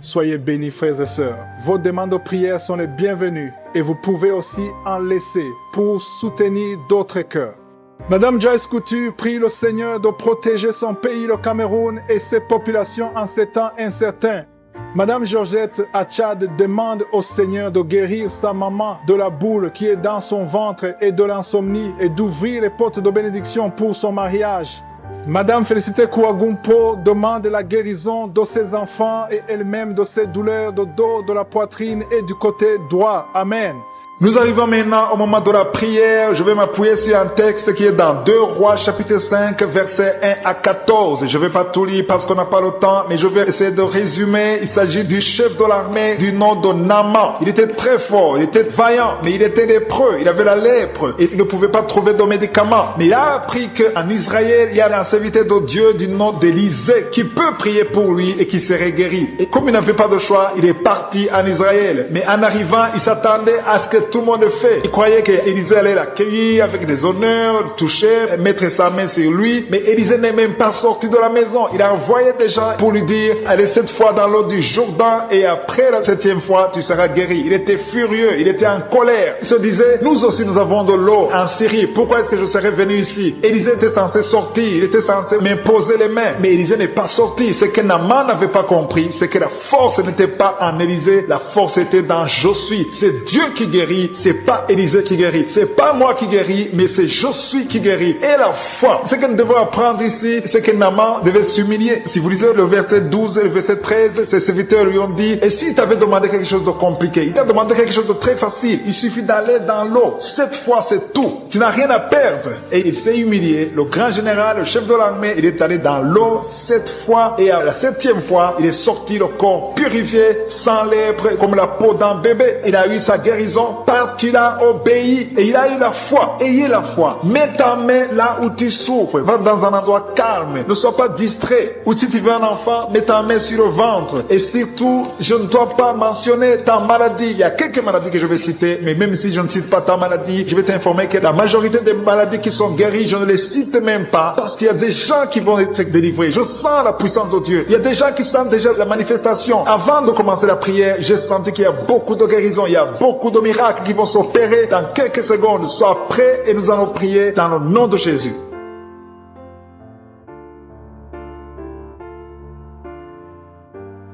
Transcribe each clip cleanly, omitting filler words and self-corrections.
Soyez bénis, frères et sœurs. Vos demandes de prière sont les bienvenues et vous pouvez aussi en laisser pour soutenir d'autres cœurs. Madame Joyce Couture prie le Seigneur de protéger son pays, le Cameroun, et ses populations en ces temps incertains. Madame Georgette à Tchad demande au Seigneur de guérir sa maman de la boule qui est dans son ventre et de l'insomnie et d'ouvrir les portes de bénédiction pour son mariage. Madame Félicité Kouagumpo demande la guérison de ses enfants et elle-même de ses douleurs de dos, de la poitrine et du côté droit. Amen. Nous arrivons maintenant au moment de la prière. Je vais m'appuyer sur un texte qui est dans 2 Rois chapitre 5 versets 1 à 14. Je ne vais pas tout lire parce qu'on n'a pas le temps, mais je vais essayer de résumer. Il s'agit du chef de l'armée du nom de Naaman. Il était très fort, il était vaillant, mais il était lépreux, il avait la lèpre et il ne pouvait pas trouver de médicaments. Mais il a appris qu'en Israël, il y a un serviteur de Dieu du nom d'Élisée qui peut prier pour lui et qui serait guéri. Et comme il n'avait pas de choix, il est parti en Israël. Mais en arrivant, il s'attendait à ce que tout le monde fait. Il croyait qu'Élisée allait l'accueillir avec des honneurs, toucher, mettre sa main sur lui. Mais Élisée n'est même pas sorti de la maison. Il a envoyé des gens pour lui dire, allez 7 fois dans l'eau du Jourdain et après la 7e fois, tu seras guéri. Il était furieux, il était en colère. Il se disait, nous aussi nous avons de l'eau en Syrie. Pourquoi est-ce que je serais venu ici? Élisée était censé sortir, il était censé m'imposer les mains. Mais Élisée n'est pas sorti. Ce que Naaman n'avait pas compris, c'est que la force n'était pas en Élisée, la force était dans je suis. C'est Dieu qui guérit. C'est pas Élisée qui guérit, c'est pas moi qui guéris, mais c'est je suis qui guérit. Et la foi, ce que nous devons apprendre ici, c'est que Naaman devait s'humilier. Si vous lisez le verset 12 et le verset 13, ses serviteurs lui ont dit, et s'il t'avait demandé quelque chose de compliqué, il t'a demandé quelque chose de très facile, il suffit d'aller dans l'eau. 7 fois, c'est tout. Tu n'as rien à perdre. Et il s'est humilié. Le grand général, le chef de l'armée, il est allé dans l'eau 7 fois, et à la 7e fois, il est sorti le corps purifié, sans lèpre, comme la peau d'un bébé. Il a eu sa guérison parce qu'il a obéi et il a eu la foi. Ayez la foi. Mets ta main là où tu souffres. Va dans un endroit calme. Ne sois pas distrait. Ou si tu veux un enfant, mets ta main sur le ventre. Et surtout, je ne dois pas mentionner ta maladie. Il y a quelques maladies que je vais citer, mais même si je ne cite pas ta maladie, je vais t'informer que la majorité des maladies qui sont guéries, je ne les cite même pas parce qu'il y a des gens qui vont être délivrés. Je sens la puissance de Dieu. Il y a des gens qui sentent déjà la manifestation. Avant de commencer la prière, j'ai senti qu'il y a beaucoup de guérisons. Il y a beaucoup de miracles qui vont s'opérer dans quelques secondes. Sois prêt et nous allons prier dans le nom de Jésus.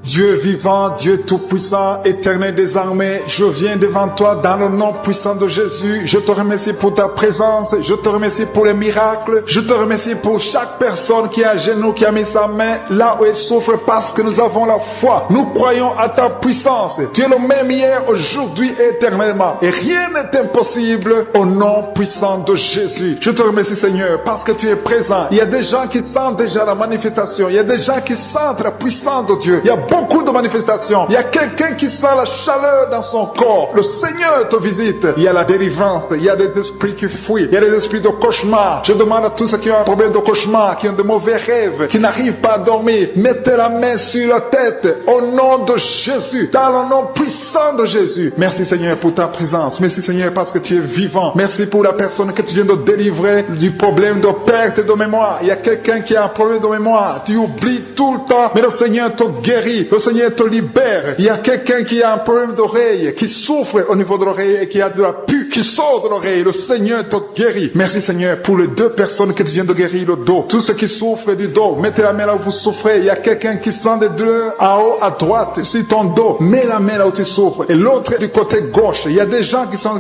Dieu vivant, Dieu tout-puissant, éternel des armées, je viens devant toi dans le nom puissant de Jésus. Je te remercie pour ta présence, je te remercie pour les miracles, je te remercie pour chaque personne qui est à genoux, qui a mis sa main là où elle souffre parce que nous avons la foi. Nous croyons à ta puissance. Tu es le même hier, aujourd'hui et éternellement. Et rien n'est impossible au nom puissant de Jésus. Je te remercie Seigneur parce que tu es présent. Il y a des gens qui sentent déjà la manifestation. Il y a des gens qui sentent la puissance de Dieu. Il y a beaucoup de manifestations. Il y a quelqu'un qui sent la chaleur dans son corps. Le Seigneur te visite. Il y a la délivrance. Il y a des esprits qui fuient. Il y a des esprits de cauchemar. Je demande à tous ceux qui ont un problème de cauchemar, qui ont de mauvais rêves, qui n'arrivent pas à dormir, mettez la main sur la tête au nom de Jésus, dans le nom puissant de Jésus. Merci Seigneur pour ta présence. Merci Seigneur parce que tu es vivant. Merci pour la personne que tu viens de délivrer du problème de perte de mémoire. Il y a quelqu'un qui a un problème de mémoire. Tu oublies tout le temps, mais le Seigneur te guérit. Le Seigneur te libère. Il y a quelqu'un qui a un problème d'oreille, qui souffre au niveau de l'oreille et qui a de la pus qui sort de l'oreille. Le Seigneur te guérit. Merci Seigneur pour les 2 personnes que tu viens de guérir le dos. Tous ceux qui souffrent du dos, mettez la main là où vous souffrez. Il y a quelqu'un qui sent des douleurs en haut à droite sur ton dos. Mets la main là où tu souffres. Et l'autre du côté gauche. Il y a des gens qui sont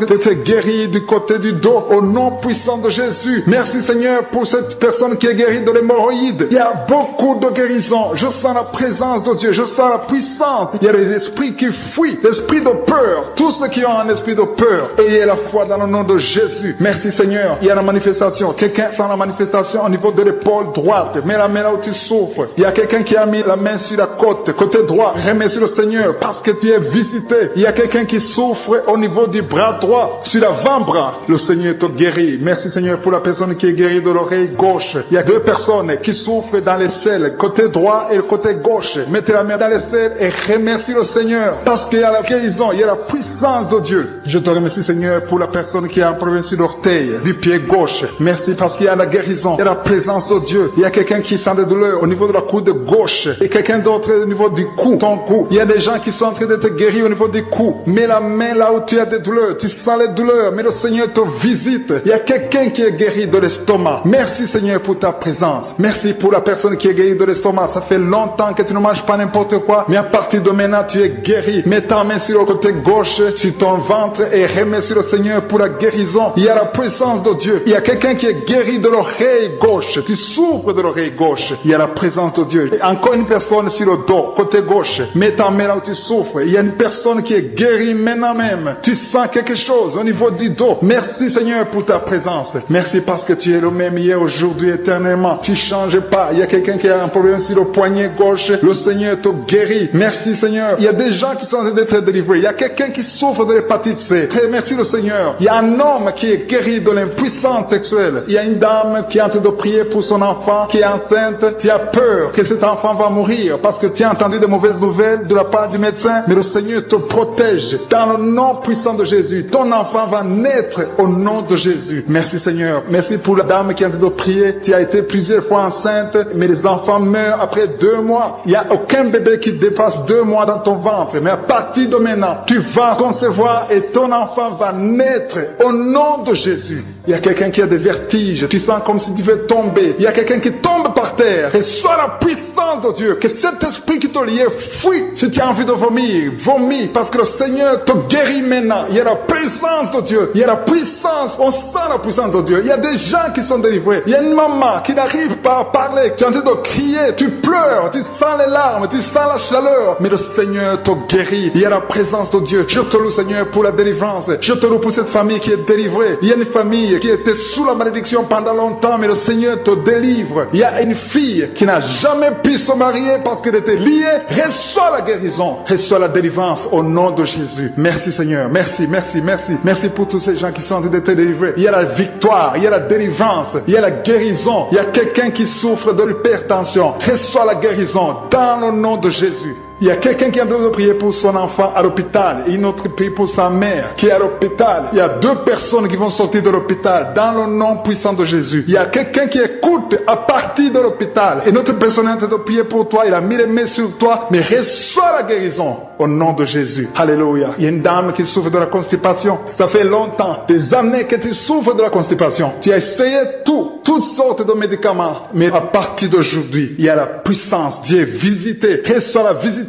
guéris du côté du dos au nom puissant de Jésus. Merci Seigneur pour cette personne qui est guérie de l'hémorroïde. Il y a beaucoup de guérisons. Je sens la présence de Dieu. Je sens la puissance. Il y a des esprits qui fuient, l'esprit de peur. Tous ceux qui ont un esprit de peur, ayez la foi dans le nom de Jésus. Merci Seigneur. Il y a la manifestation. Quelqu'un sent la manifestation au niveau de l'épaule droite. Mets la main là où tu souffres. Il y a quelqu'un qui a mis la main sur la côte, côté droit. Remercie le Seigneur parce que tu es visité. Il y a quelqu'un qui souffre au niveau du bras droit, sur l'avant-bras. Le Seigneur te guérit. Merci Seigneur pour la personne qui est guérie de l'oreille gauche. Il y a 2 personnes qui souffrent dans les selles, côté droit et le côté gauche. Mettez la main dans les ciels et remercie le Seigneur parce qu'il y a la guérison, il y a la puissance de Dieu. Je te remercie, Seigneur, pour la personne qui a un problème sur l'orteil du pied gauche. Merci parce qu'il y a la guérison, il y a la présence de Dieu. Il y a quelqu'un qui sent des douleurs au niveau de la coude gauche et quelqu'un d'autre au niveau du cou, ton cou. Il y a des gens qui sont en train d'être guéris au niveau du cou. Mets la main là où tu as des douleurs. Tu sens les douleurs, mais le Seigneur te visite. Il y a quelqu'un qui est guéri de l'estomac. Merci, Seigneur, pour ta présence. Merci pour la personne qui est guérie de l'estomac. Ça fait longtemps que tu ne manges pas n'importe quoi, mais à partir de maintenant, tu es guéri. Mets ta main sur le côté gauche, sur ton ventre et remercie le Seigneur pour la guérison. Il y a la présence de Dieu. Il y a quelqu'un qui est guéri de l'oreille gauche. Tu souffres de l'oreille gauche. Il y a la présence de Dieu. Et encore une personne sur le dos, côté gauche. Mets ta main là où tu souffres. Il y a une personne qui est guérie maintenant même. Tu sens quelque chose au niveau du dos. Merci, Seigneur, pour ta présence. Merci parce que tu es le même hier, aujourd'hui, éternellement. Tu ne changes pas. Il y a quelqu'un qui a un problème sur le poignet gauche. Le Seigneur te guérit. Merci, Seigneur. Il y a des gens qui sont en train d'être délivrés. Il y a quelqu'un qui souffre de l'hépatite C. Merci le Seigneur. Il y a un homme qui est guéri de l'impuissance sexuelle. Il y a une dame qui est en train de prier pour son enfant qui est enceinte. Tu as peur que cet enfant va mourir parce que tu as entendu de mauvaises nouvelles de la part du médecin. Mais le Seigneur te protège. Dans le nom puissant de Jésus, ton enfant va naître au nom de Jésus. Merci, Seigneur. Merci pour la dame qui est en train de prier. Tu as été plusieurs fois enceinte, mais les enfants meurent après 2 mois. Il n'y a aucun bébé qui dépasse 2 mois dans ton ventre. Mais à partir de maintenant, tu vas concevoir et ton enfant va naître au nom de Jésus. Il y a quelqu'un qui a des vertiges. Tu sens comme si tu veux tomber. Il y a quelqu'un qui tombe par terre. Et soit la puissance de Dieu. Que cet esprit qui te lie, fuit. Si tu as envie de vomir, vomis. Parce que le Seigneur te guérit maintenant. Il y a la présence de Dieu. Il y a la puissance. On sent la puissance de Dieu. Il y a des gens qui sont délivrés. Il y a une maman qui n'arrive pas à parler. Tu es en train de crier. Tu pleures. Tu sens les larmes. Tu sens la chaleur. Mais le Seigneur te guérit. Il y a la présence de Dieu. Je te loue, Seigneur, pour la délivrance. Je te loue pour cette famille qui est délivrée. Il y a une famille qui était sous la malédiction pendant longtemps, mais le Seigneur te délivre. Il y a une fille qui n'a jamais pu se marier parce qu'elle était liée. Reçois la guérison. Reçois la délivrance au nom de Jésus. Merci, Seigneur. Merci, merci, merci. Merci pour tous ces gens qui sont en train d'être délivrés. Il y a la victoire. Il y a la délivrance. Il y a la guérison. Il y a quelqu'un qui souffre de l'hypertension. Reçois la guérison dans le nom de Jésus. Il y a quelqu'un qui est en train de prier pour son enfant à l'hôpital et une autre prie pour sa mère qui est à l'hôpital. Il y a 2 personnes qui vont sortir de l'hôpital dans le nom puissant de Jésus. Il y a quelqu'un qui écoute à partir de l'hôpital et notre personne est en train de prier pour toi. Il a mis les mains sur toi, mais reçois la guérison au nom de Jésus. Alléluia. Il y a une dame qui souffre de la constipation. Ça fait longtemps, des années que tu souffres de la constipation. Tu as essayé toutes sortes de médicaments, mais à partir d'aujourd'hui, il y a la puissance. Dieu est visité. Reçois la visitation.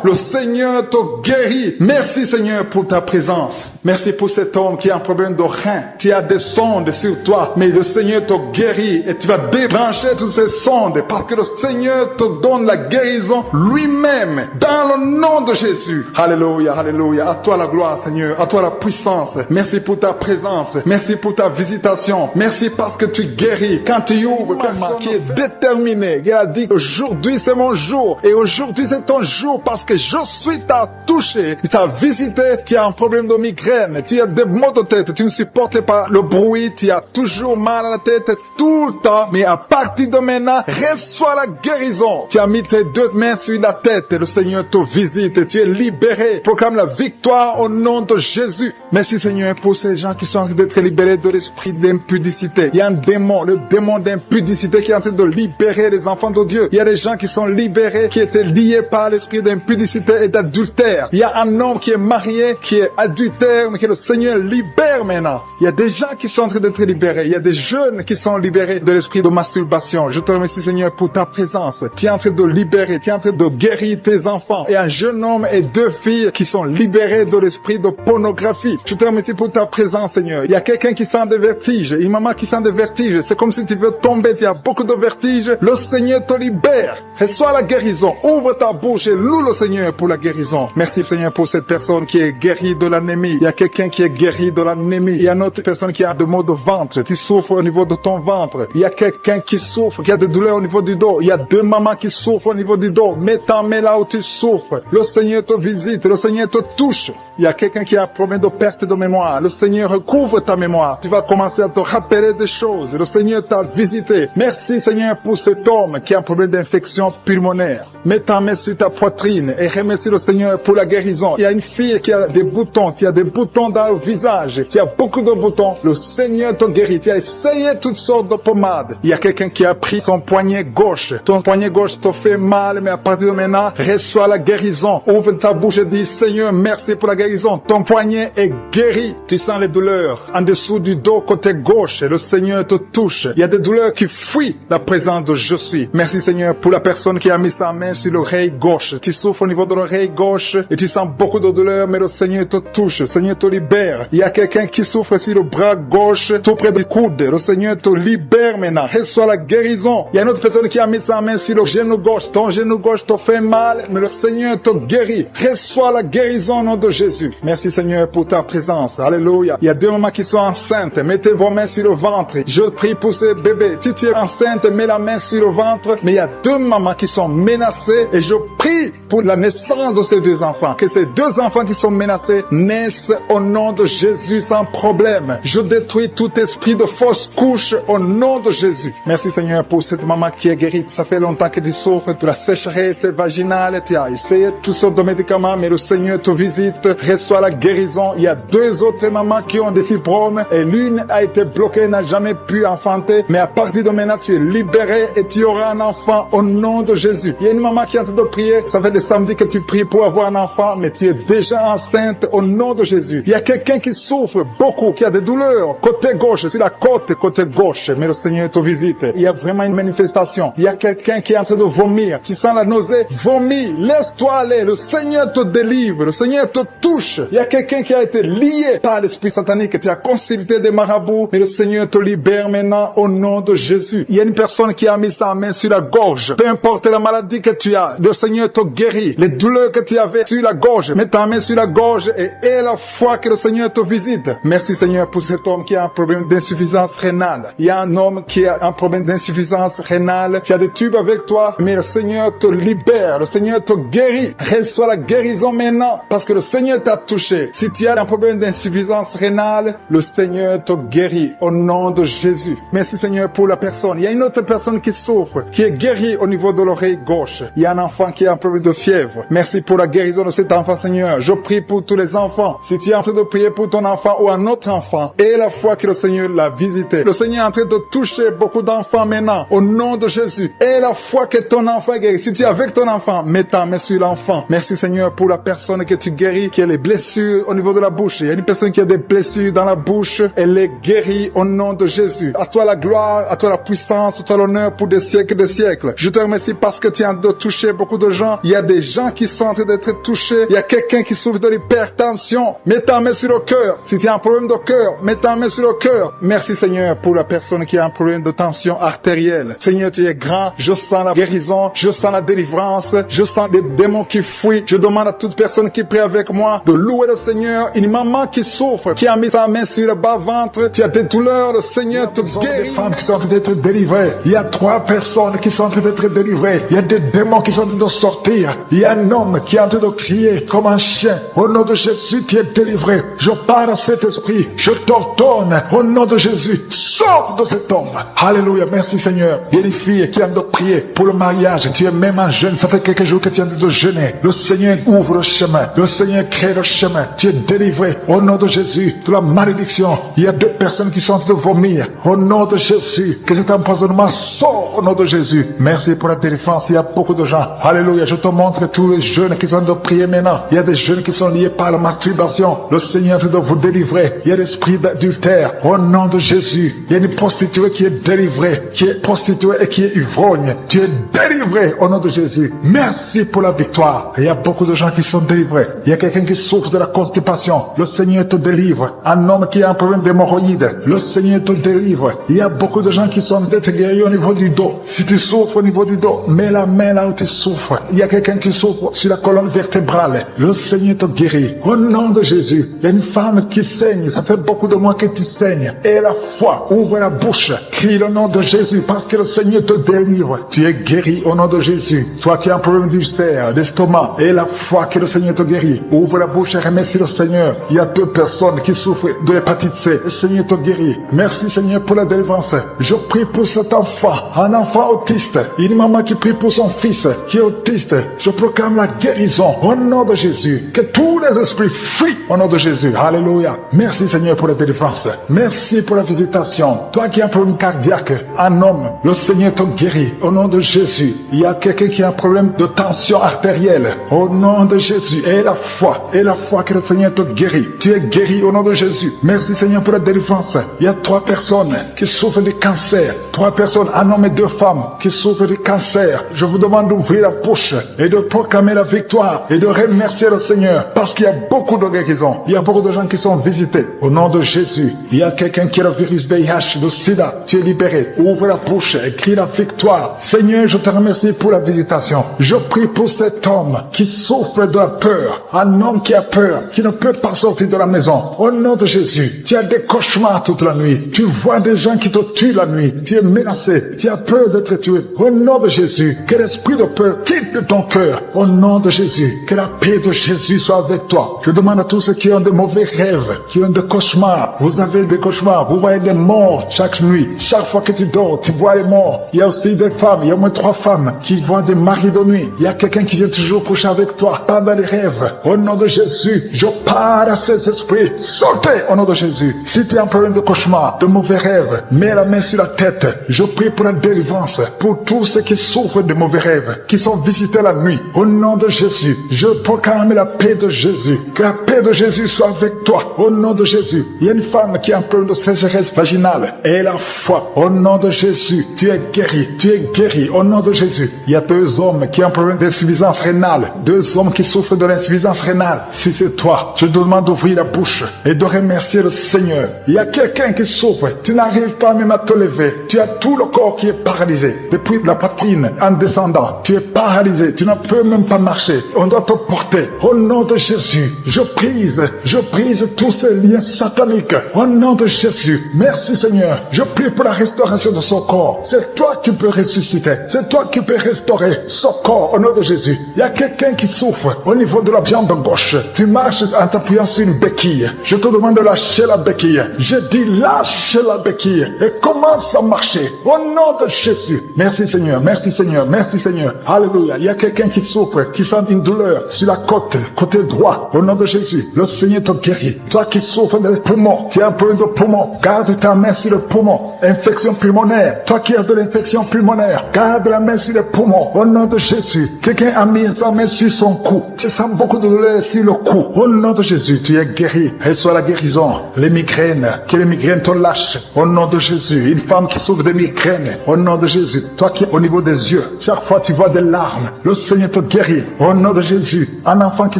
Le Seigneur te guérit. Merci, Seigneur, pour ta présence. Merci pour cet homme qui a un problème de rein. Tu as des sondes sur toi, mais le Seigneur te guérit et tu vas débrancher toutes ces sondes parce que le Seigneur te donne la guérison lui-même dans le nom de Jésus. Alléluia, alléluia. À toi la gloire, Seigneur. À toi la puissance. Merci pour ta présence. Merci pour ta visitation. Merci parce que tu guéris. Quand tu ouvres, personne qui est déterminé. Il a dit aujourd'hui c'est mon jour et aujourd'hui c'est ton jour. Parce que je suis t'a touché, tu t'as visité, tu as un problème de migraine, tu as des maux de tête, tu ne supportes pas le bruit, tu as toujours mal à la tête tout le temps, mais à partir de maintenant, reçois la guérison. Tu as mis tes 2 mains sur la tête, le Seigneur te visite, tu es libéré. Proclame la victoire au nom de Jésus. Merci, Seigneur, pour ces gens qui sont en train d'être libérés de l'esprit d'impudicité. Il y a un démon, le démon d'impudicité qui est en train de libérer les enfants de Dieu. Il y a des gens qui sont libérés, qui étaient liés par l'esprit d'impudicité et d'adultère. Il y a un homme qui est marié, qui est adultère, mais que le Seigneur libère maintenant. Il y a des gens qui sont en train d'être libérés. Il y a des jeunes qui sont libérés de l'esprit de masturbation. Je te remercie, Seigneur, pour ta présence. Tu es en train de libérer, tu es en train de guérir tes enfants. Et un jeune homme et 2 filles qui sont libérés de l'esprit de pornographie. Je te remercie pour ta présence, Seigneur. Il y a quelqu'un qui sent des vertiges, une maman qui sent des vertiges. C'est comme si tu veux tomber, tu as beaucoup de vertiges. Le Seigneur te libère. Reçois la guérison. Ouvre ta bouche et loue le Seigneur pour la guérison. Merci, Seigneur, pour cette personne qui est guérie de l'anémie. Il y a quelqu'un qui est guéri de l'anémie. Il y a une autre personne qui a des maux de ventre. Tu souffres au niveau de ton ventre. Il y a quelqu'un qui souffre, qui a des douleurs au niveau du dos. Il y a 2 mamans qui souffrent au niveau du dos. Mets ta main là où tu souffres. Le Seigneur te visite. Le Seigneur te touche. Il y a quelqu'un qui a un problème de perte de mémoire. Le Seigneur recouvre ta mémoire. Tu vas commencer à te rappeler des choses. Le Seigneur t'a visité. Merci, Seigneur, pour cet homme qui a un problème d'infection pulmonaire. Mets ta main sur ta poitrine. poitrine et remercie le Seigneur pour la guérison. Il y a une fille qui a des boutons, qui a des boutons dans le visage, qui a beaucoup de boutons. Le Seigneur te guérit. Tu as essayé toutes sortes de pommades. Il y a quelqu'un qui a pris son poignet gauche. Ton poignet gauche te fait mal, mais à partir de maintenant, reçois la guérison. Ouvre ta bouche et dis, Seigneur, merci pour la guérison. Ton poignet est guéri. Tu sens les douleurs en dessous du dos côté gauche. Le Seigneur te touche. Il y a des douleurs qui fuient la présence de Je suis. Merci Seigneur pour la personne qui a mis sa main sur l'oreille gauche. Tu souffres au niveau de l'oreille gauche et tu sens beaucoup de douleur, mais le Seigneur te touche. Le Seigneur te libère. Il y a quelqu'un qui souffre sur le bras gauche, tout près du coude. Le Seigneur te libère maintenant. Reçois la guérison. Il y a une autre personne qui a mis sa main sur le genou gauche. Ton genou gauche te fait mal, mais le Seigneur te guérit. Reçois la guérison au nom de Jésus. Merci Seigneur pour ta présence. Alléluia. Il y a 2 mamans qui sont enceintes. Mettez vos mains sur le ventre. Je prie pour ces bébés. Si tu es enceinte, mets la main sur le ventre. Mais il y a 2 mamans qui sont menacées et je prie pour la naissance de ces 2 enfants. Que ces 2 enfants qui sont menacés naissent au nom de Jésus sans problème. Je détruis tout esprit de fausse couche au nom de Jésus. Merci Seigneur pour cette maman qui est guérie. Ça fait longtemps que tu souffres de la sécheresse vaginale. Tu as essayé toutes sortes de médicaments, mais le Seigneur te visite. Reçois la guérison. Il y a 2 autres mamans qui ont des fibromes et l'une a été bloquée, n'a jamais pu enfanter. Mais à partir de maintenant, tu es libéré et tu auras un enfant au nom de Jésus. Il y a une maman qui est en train de prier. Ça fait des samedis que tu pries pour avoir un enfant, mais tu es déjà enceinte au nom de Jésus. Il y a quelqu'un qui souffre beaucoup, qui a des douleurs côté gauche, sur la côte côté gauche, mais le Seigneur te visite. Il y a vraiment une manifestation. Il y a quelqu'un qui est en train de vomir. Tu sens la nausée, vomis, laisse-toi aller. Le Seigneur te délivre, le Seigneur te touche. Il y a quelqu'un qui a été lié par l'esprit satanique, tu as consulté des marabouts, mais le Seigneur te libère maintenant au nom de Jésus. Il y a une personne qui a mis sa main sur la gorge. Peu importe la maladie que tu as, le Seigneur te guérit. Les douleurs que tu avais sur la gorge, mets ta main sur la gorge et aie la foi que le Seigneur te visite. Merci Seigneur pour cet homme qui a un problème d'insuffisance rénale. Il y a un homme qui a un problème d'insuffisance rénale. Tu as des tubes avec toi, mais le Seigneur te libère. Le Seigneur te guérit. Reçois la guérison maintenant parce que le Seigneur t'a touché. Si tu as un problème d'insuffisance rénale, le Seigneur te guérit au nom de Jésus. Merci Seigneur pour la personne. Il y a une autre personne qui souffre, qui est guérie au niveau de l'oreille gauche. Il y a un enfant qui a un problème de fièvre. Merci pour la guérison de cet enfant Seigneur. Je prie pour tous les enfants. Si tu es en train de prier pour ton enfant ou un autre enfant, et la foi que le Seigneur l'a visité. Le Seigneur est en train de toucher beaucoup d'enfants maintenant au nom de Jésus. Et la foi que ton enfant est guéri. Si tu es avec ton enfant, mets ta main sur l'enfant. Merci Seigneur pour la personne que tu guéris, qui a les blessures au niveau de la bouche. Il y a une personne qui a des blessures dans la bouche. Elle est guérie au nom de Jésus. À toi la gloire, à toi la puissance, à toi l'honneur pour des siècles et des siècles. Je te remercie parce que tu es en train de toucher beaucoup de gens. Il y a des gens qui sont en train d'être touchés. Il y a quelqu'un qui souffre de l'hypertension. Mets ta main sur le cœur. Si tu as un problème de cœur, mets ta main sur le cœur. Merci Seigneur pour la personne qui a un problème de tension artérielle. Seigneur, tu es grand. Je sens la guérison. Je sens la délivrance. Je sens des démons qui fuient. Je demande à toute personne qui prie avec moi de louer le Seigneur. Une maman qui souffre, qui a mis sa main sur le bas-ventre. Tu as des douleurs. Le Seigneur te guérit. Des femmes qui sont en train d'être délivrées. Il y a 3 personnes qui sont en train d'être délivrées. Il y a des démons qui sont en train de sortir. Il y a un homme qui est en train de crier comme un chien. Au nom de Jésus, tu es délivré. Je parle à cet esprit. Je t'ordonne au nom de Jésus. Sors de cet homme. Alléluia. Merci Seigneur. Il y a une fille qui est en train de prier pour le mariage. Tu es même un jeune. Ça fait quelques jours que tu es en train de jeûner. Le Seigneur ouvre le chemin. Le Seigneur crée le chemin. Tu es délivré au nom de Jésus de la malédiction. Il y a 2 personnes qui sont en train de vomir. Au nom de Jésus. Que cet empoisonnement sort au nom de Jésus. Merci pour la délivrance. Il y a beaucoup de gens. Alléluia. Je te montre tous les jeunes qui sont en train de prier maintenant. Il y a des jeunes qui sont liés par la masturbation. Le Seigneur est en train de vous délivrer. Il y a l'esprit d'adultère. Au nom de Jésus. Il y a une prostituée qui est délivrée. Qui est prostituée et qui est ivrogne. Tu es délivré au nom de Jésus. Merci pour la victoire. Il y a beaucoup de gens qui sont délivrés. Il y a quelqu'un qui souffre de la constipation. Le Seigneur te délivre. Un homme qui a un problème d'hémorroïdes. Le Seigneur te délivre. Il y a beaucoup de gens qui sont d'être guéris au niveau du dos. Si tu souffres au niveau du dos, mets la main là où tu souffres. Il y a quelqu'un qui souffre sur la colonne vertébrale. Le Seigneur te guérit. Au nom de Jésus. Il y a une femme qui saigne. Ça fait beaucoup de mois que tu saignes. Et la foi, ouvre la bouche. Crie le nom de Jésus parce que le Seigneur te délivre. Tu es guéri au nom de Jésus. Toi qui as un problème d'ulcère, d'estomac, et la foi que le Seigneur te guérit. Ouvre la bouche et remercie le Seigneur. Il y a 2 personnes qui souffrent de l'hépatite C. Le Seigneur te guérit. Merci Seigneur pour la délivrance. Je prie pour cet enfant, un enfant autiste. Une maman qui prie pour son fils qui est autiste. Je proclame la guérison au nom de Jésus. Que tous les esprits fuient au nom de Jésus. Alléluia. Merci Seigneur pour la délivrance. Merci pour la visitation. Toi qui as un problème cardiaque, un homme, le Seigneur te guérit au nom de Jésus. Il y a quelqu'un qui a un problème de tension artérielle au nom de Jésus. Et la foi que le Seigneur te guérit. Tu es guéri au nom de Jésus. Merci Seigneur pour la délivrance. Il y a 3 personnes qui souffrent de cancer. 3 personnes, un homme et 2 femmes qui souffrent de cancer. Je vous demande d'ouvrir la bouche et de proclamer la victoire et de remercier le Seigneur parce qu'il y a beaucoup de guérisons. Il y a beaucoup de gens qui sont visités au nom de Jésus. Il y a quelqu'un qui a le virus VIH, le sida. Tu es libéré. Ouvre la bouche et crie la victoire. Seigneur, je te remercie pour la visitation. Je prie pour cet homme qui souffre de la peur. Un homme qui a peur, qui ne peut pas sortir de la maison. Au nom de Jésus, tu as des cauchemars toute la nuit. Tu vois des gens qui te tuent la nuit. Tu es menacé. Tu as peur d'être tué. Au nom de Jésus, que l'esprit de peur quitte ton cœur. Au nom de Jésus, que la paix de Jésus soit avec toi. Je demande à tous ceux qui ont de mauvais rêves, qui ont des cauchemars. Vous avez des cauchemars. Vous voyez des morts chaque nuit. Chaque fois que tu dors, tu vois les morts. Il y a aussi des femmes. Il y a au moins 3 femmes qui voient des maris de nuit. Il y a quelqu'un qui vient toujours coucher avec toi pendant les rêves. Au nom de Jésus, je parle à ces esprits. Sortez au nom de Jésus. Si tu as un problème de cauchemar, de mauvais rêves, mets la main sur la tête. Je prie pour la délivrance, pour tous ceux qui souffrent de mauvais rêves, qui sont visités la nuit. Au nom de Jésus, je proclame la paix de Jésus. Que la paix de Jésus soit avec toi. Au nom de Jésus. Il y a une femme qui a un problème de sécheresse vaginale. Et la foi. Au nom de Jésus, tu es guéri. Tu es guéri. Au nom de Jésus. Il y a 2 hommes qui ont un problème d'insuffisance rénale. 2 hommes qui souffrent de l'insuffisance rénale. Si c'est toi, je te demande d'ouvrir la bouche et de remercier le Seigneur. Il y a quelqu'un qui souffre. Tu n'arrives pas même à te lever. Tu as tout le corps qui est paralysé. Depuis la poitrine en descendant, tu es paralysé. Tu ne peux même pas marcher. On doit te porter. Au nom de Jésus, je brise tous ces liens sataniques. Au nom de Jésus, merci Seigneur. Je prie pour la restauration de son corps. C'est toi qui peux ressusciter. C'est toi qui peux restaurer son corps au nom de Jésus. Il y a quelqu'un qui souffre au niveau de la jambe gauche. Tu marches en t'appuyant sur une béquille. Je te demande de lâcher la béquille. Je dis lâche la béquille et commence à marcher au nom de Jésus. Merci Seigneur, merci Seigneur, merci Seigneur. Alléluia. Il y a quelqu'un qui souffre, qui sent une douleur sur la côté droit. Au nom de Jésus, le Seigneur te guérit. Toi qui souffres des poumons, tu as un problème de poumon, garde ta main sur le poumon. Infection pulmonaire. Toi qui as de l'infection pulmonaire, garde la main sur les poumons. Au nom de Jésus. Quelqu'un a mis sa main sur son cou. Tu sens beaucoup de douleur sur le cou. Au nom de Jésus, tu es guéri. Reçois la guérison. Les migraines, que les migraines te lâchent. Au nom de Jésus. Une femme qui souffre de migraines. Au nom de Jésus. Toi qui es au niveau des yeux, chaque fois tu vois des larmes. Le Seigneur te guérit. Au nom de Jésus. Un enfant qui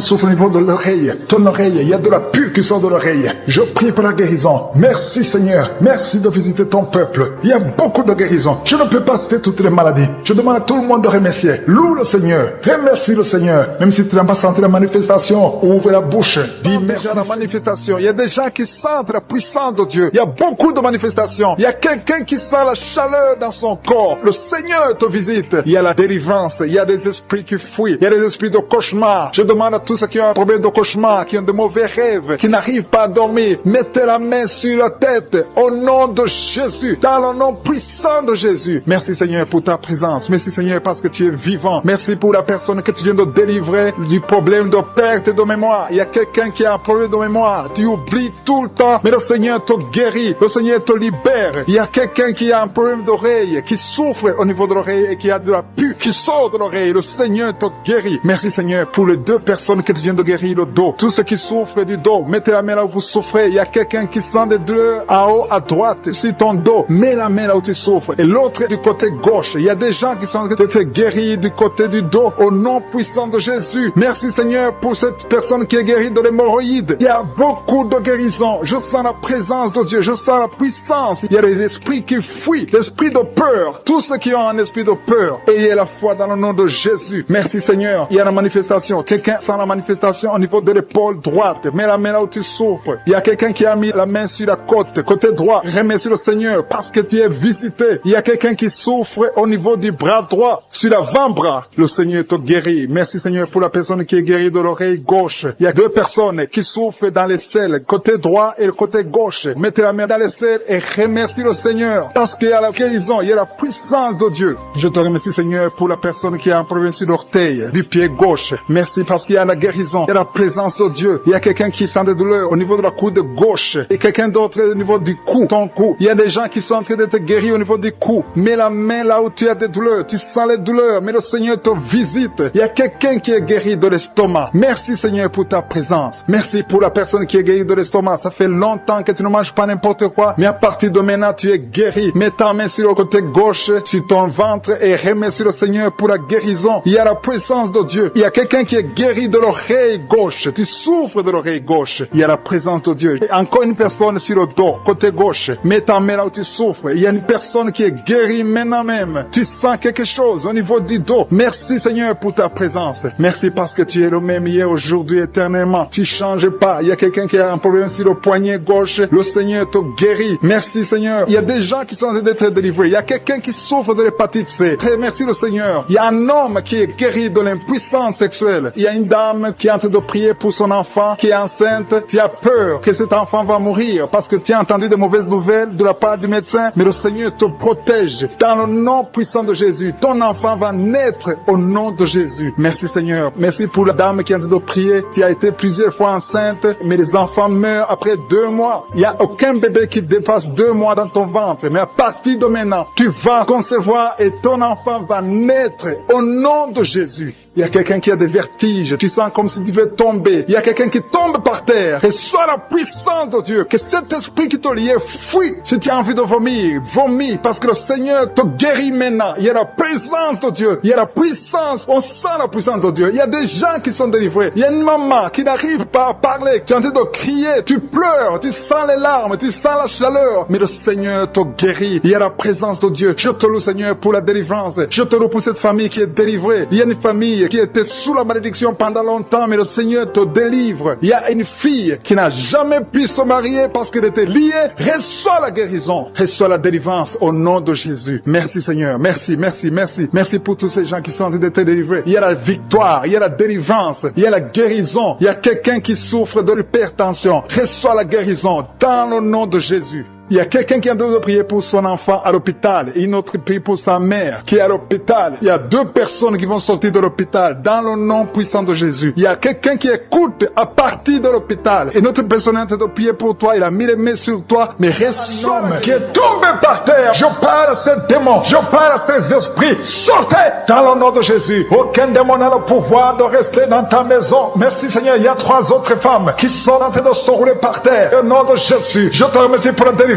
souffre au niveau de l'oreille. Ton oreille, il y a de la pus qui sort de l'oreille. Je prie pour la guérison. Merci Seigneur. Merci de visiter ton peuple. Il y a beaucoup de guérisons. Je ne peux pas citer toutes les maladies. Je demande à tout le monde de remercier. Loue le Seigneur. Remercie le Seigneur. Même si tu n'as pas senti la manifestation, ouvre la bouche. Dis merci. La manifestation. Il y a des gens qui sentent la puissance de Dieu. Il y a beaucoup de manifestations. Il y a quelqu'un qui sent la chaleur dans son corps. Le Seigneur te visite. Il y a la délivrance. Il y a des esprits qui fuient. Il y a des esprits de cauchemar. Je demande à tous ceux qui ont un problème de cauchemar, qui ont de mauvais rêves, qui n'arrivent pas à dormir, mettez la main sur la tête. Au nom de Jésus. Dans le nom puissant de Jésus. Merci Seigneur pour ta présence. Merci Seigneur parce que tu es vivant. Merci pour la personne que tu viens de délivrer du problème de perte de mémoire. Il y a quelqu'un qui a un problème de mémoire. Tu oublies tout le temps, mais le Seigneur te guérit. Le Seigneur te libère. Il y a quelqu'un qui a un problème d'oreille, qui souffre au niveau de l'oreille et qui a de la pus qui sort de l'oreille. Le Seigneur te guérit. Merci Seigneur pour les 2 personnes que tu viens de guérir le dos. Tous ceux qui souffrent du dos, mettez la main là où vous souffrez. Il y a quelqu'un qui sent des douleurs en haut à droite sur ton dos. Mets la main là où tu souffres. Et l'autre du côté gauche. Il y a des gens qui sont en train de te guérir du côté du dos au nom puissant de Jésus. Merci Seigneur pour cette personne qui est guérie de l'hémorroïde. Il y a beaucoup de guérisons. Je sens la présence de Dieu. Je sens la puissance. Il y a des esprits qui fuient. L'esprit de peur. Tous ceux qui ont un esprit de peur. Ayez la foi dans le nom de Jésus. Merci Seigneur. Il y a la manifestation. Quelqu'un sent la manifestation au niveau de l'épaule droite. Mets la main là où tu souffres. Il y a quelqu'un qui a mis la main sur la côté droit. Remercie le Seigneur parce que tu es visité. Il y a quelqu'un qui souffre au niveau du bras droit, sur l'avant-bras. Le Seigneur te guérit. Merci Seigneur pour la personne qui est guérie de l'oreille gauche. Il y a deux personnes qui souffrent dans les selles, côté droit et le côté gauche. Mettez la main dans les selles et remercie le Seigneur parce qu'il y a la guérison, il y a la puissance de Dieu. Je te remercie Seigneur pour la personne qui a un problème sur l'orteil du pied gauche. Merci parce qu'il y a la guérison, il y a la présence de Dieu. Il y a quelqu'un qui sent des douleurs au niveau de la coude gauche et quelqu'un d'autre au niveau du cou, ton cou. Il y a des gens qui sont en train d'être guéris au niveau du cou. Mets la main là où tu as des douleurs, tu sens les douleurs, mais le Seigneur te visite. Il y a quelqu'un qui est guéri de l'estomac. Merci Seigneur pour ta présence. Merci pour la personne qui est guérie de l'estomac. Ça fait longtemps que tu ne manges pas n'importe quoi, mais à partir de maintenant tu es guéri. Mets ta main sur le côté gauche, sur ton ventre et remercie le Seigneur pour la guérison. Il y a la présence de Dieu. Il y a quelqu'un qui est guéri de l'oreille gauche. Tu souffres de l'oreille gauche. Il y a la présence de Dieu. Et encore une personne sur le dos, côté gauche. Mets ta main là où tu souffres. Il y a une personne qui est guérie maintenant même. Tu sens quelque chose au niveau du dos. Merci Seigneur pour ta présence. Merci parce que tu es le même hier, aujourd'hui, éternellement. Tu changes pas. Il y a quelqu'un qui a un problème sur le poignet gauche. Le Seigneur te guérit. Merci Seigneur. Il y a des gens qui sont en train d'être délivrés. Il y a quelqu'un qui souffre de l'hépatite C. Merci le Seigneur. Il y a un homme qui est guéri de l'impuissance sexuelle. Il y a une dame qui est en train de prier pour son enfant qui est enceinte. Tu as peur que cet enfant va mourir parce que tu as entendu de mauvaises nouvelles de la part du médecin. Mais le Seigneur te protège. Dans le nom puissant de Jésus, ton enfant va naître au nom de Jésus. Merci Seigneur. Merci pour la dame qui est en train de prier. Tu as été plusieurs fois enceinte, mais les enfants meurent après 2 mois. Il n'y a aucun bébé qui dépasse 2 mois dans ton ventre. Mais à partir de maintenant, tu vas concevoir et ton enfant va naître au nom de Jésus. Il y a quelqu'un qui a des vertiges. Tu sens comme si tu veux tomber. Il y a quelqu'un qui tombe par terre. Et soit la puissance de Dieu. Que cet esprit qui te lie fuit. Si tu as envie de vomir, vomis. Parce que le Seigneur te guérit maintenant. Il y a la présence de Dieu. Il y a la puissance. On sent la puissance de Dieu. Il y a des gens qui sont délivrés. Il y a une maman qui n'arrive pas à parler. Tu es en train de crier. Tu pleures. Tu sens les larmes. Tu sens la chaleur. Mais le Seigneur te guérit. Il y a la présence de Dieu. Je te loue Seigneur pour la délivrance. Je te loue pour cette famille qui est délivrée. Il y a une famille qui était sous la malédiction pendant longtemps, mais le Seigneur te délivre. Il y a une fille qui n'a jamais pu se marier parce qu'elle était liée. Reçois la guérison, reçois la délivrance au nom de Jésus. Merci Seigneur, merci, merci, merci. Merci pour tous ces gens qui sont en train d'être délivrés. Il y a la victoire, il y a la délivrance, il y a la guérison. Il y a quelqu'un qui souffre de l'hypertension. Reçois la guérison dans le nom de Jésus. Il y a quelqu'un qui est en train de prier pour son enfant à l'hôpital et une autre prie pour sa mère qui est à l'hôpital. Il y a 2 personnes qui vont sortir de l'hôpital dans le nom puissant de Jésus. Il y a quelqu'un qui écoute à partir de l'hôpital et notre personne est en train de prier pour toi. Il a mis les mains sur toi, mais reçois qui est tombé par terre. Je parle à ces démons, je parle à ces esprits. Sortez dans le nom de Jésus. Aucun démon n'a le pouvoir de rester dans ta maison. Merci Seigneur. Il y a 3 autres femmes qui sont en train de se rouler par terre. Au nom de Jésus, je te remercie pour la délivrance.